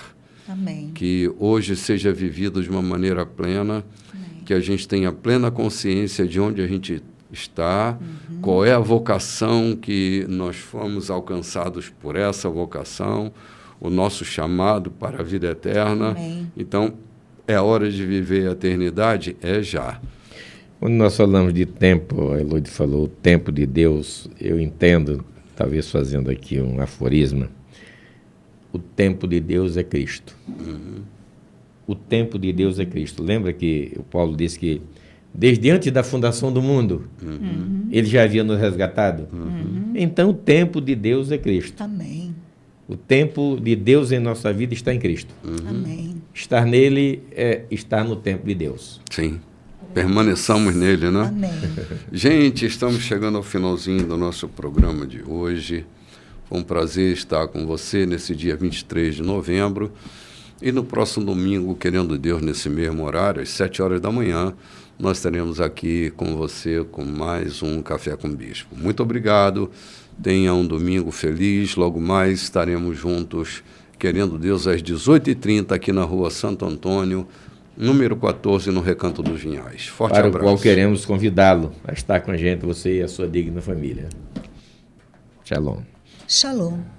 Amém. Que hoje seja vivido de uma maneira plena, que a gente tenha plena consciência de onde a gente está, qual é a vocação que nós fomos alcançados por essa vocação, o nosso chamado para a vida eterna. Amém. Então, é hora de viver a eternidade? É já. Quando nós falamos de tempo, a Elode falou, o tempo de Deus, eu entendo, talvez fazendo aqui um aforisma, o tempo de Deus é Cristo. O tempo de Deus é Cristo. Lembra que o Paulo disse que desde antes da fundação do mundo, ele já havia nos resgatado? Então, o tempo de Deus é Cristo. Amém. O tempo de Deus em nossa vida está em Cristo. Amém. Estar nele é estar no tempo de Deus. Sim. Permaneçamos nele, né? Amém. Gente, estamos chegando ao finalzinho do nosso programa de hoje. Foi um prazer estar com você nesse dia 23 de novembro. E no próximo domingo, querendo Deus, nesse mesmo horário, às 7 horas da manhã, nós estaremos aqui com você com mais um Café com Bispo. Muito obrigado. Tenha um domingo feliz. Logo mais estaremos juntos, querendo Deus, às 18h30, aqui na rua Santo Antônio, número 14, no Recanto dos Vinhais. Forte abraço. Para o qual queremos convidá-lo a estar com a gente, você e a sua digna família. Shalom. Shalom.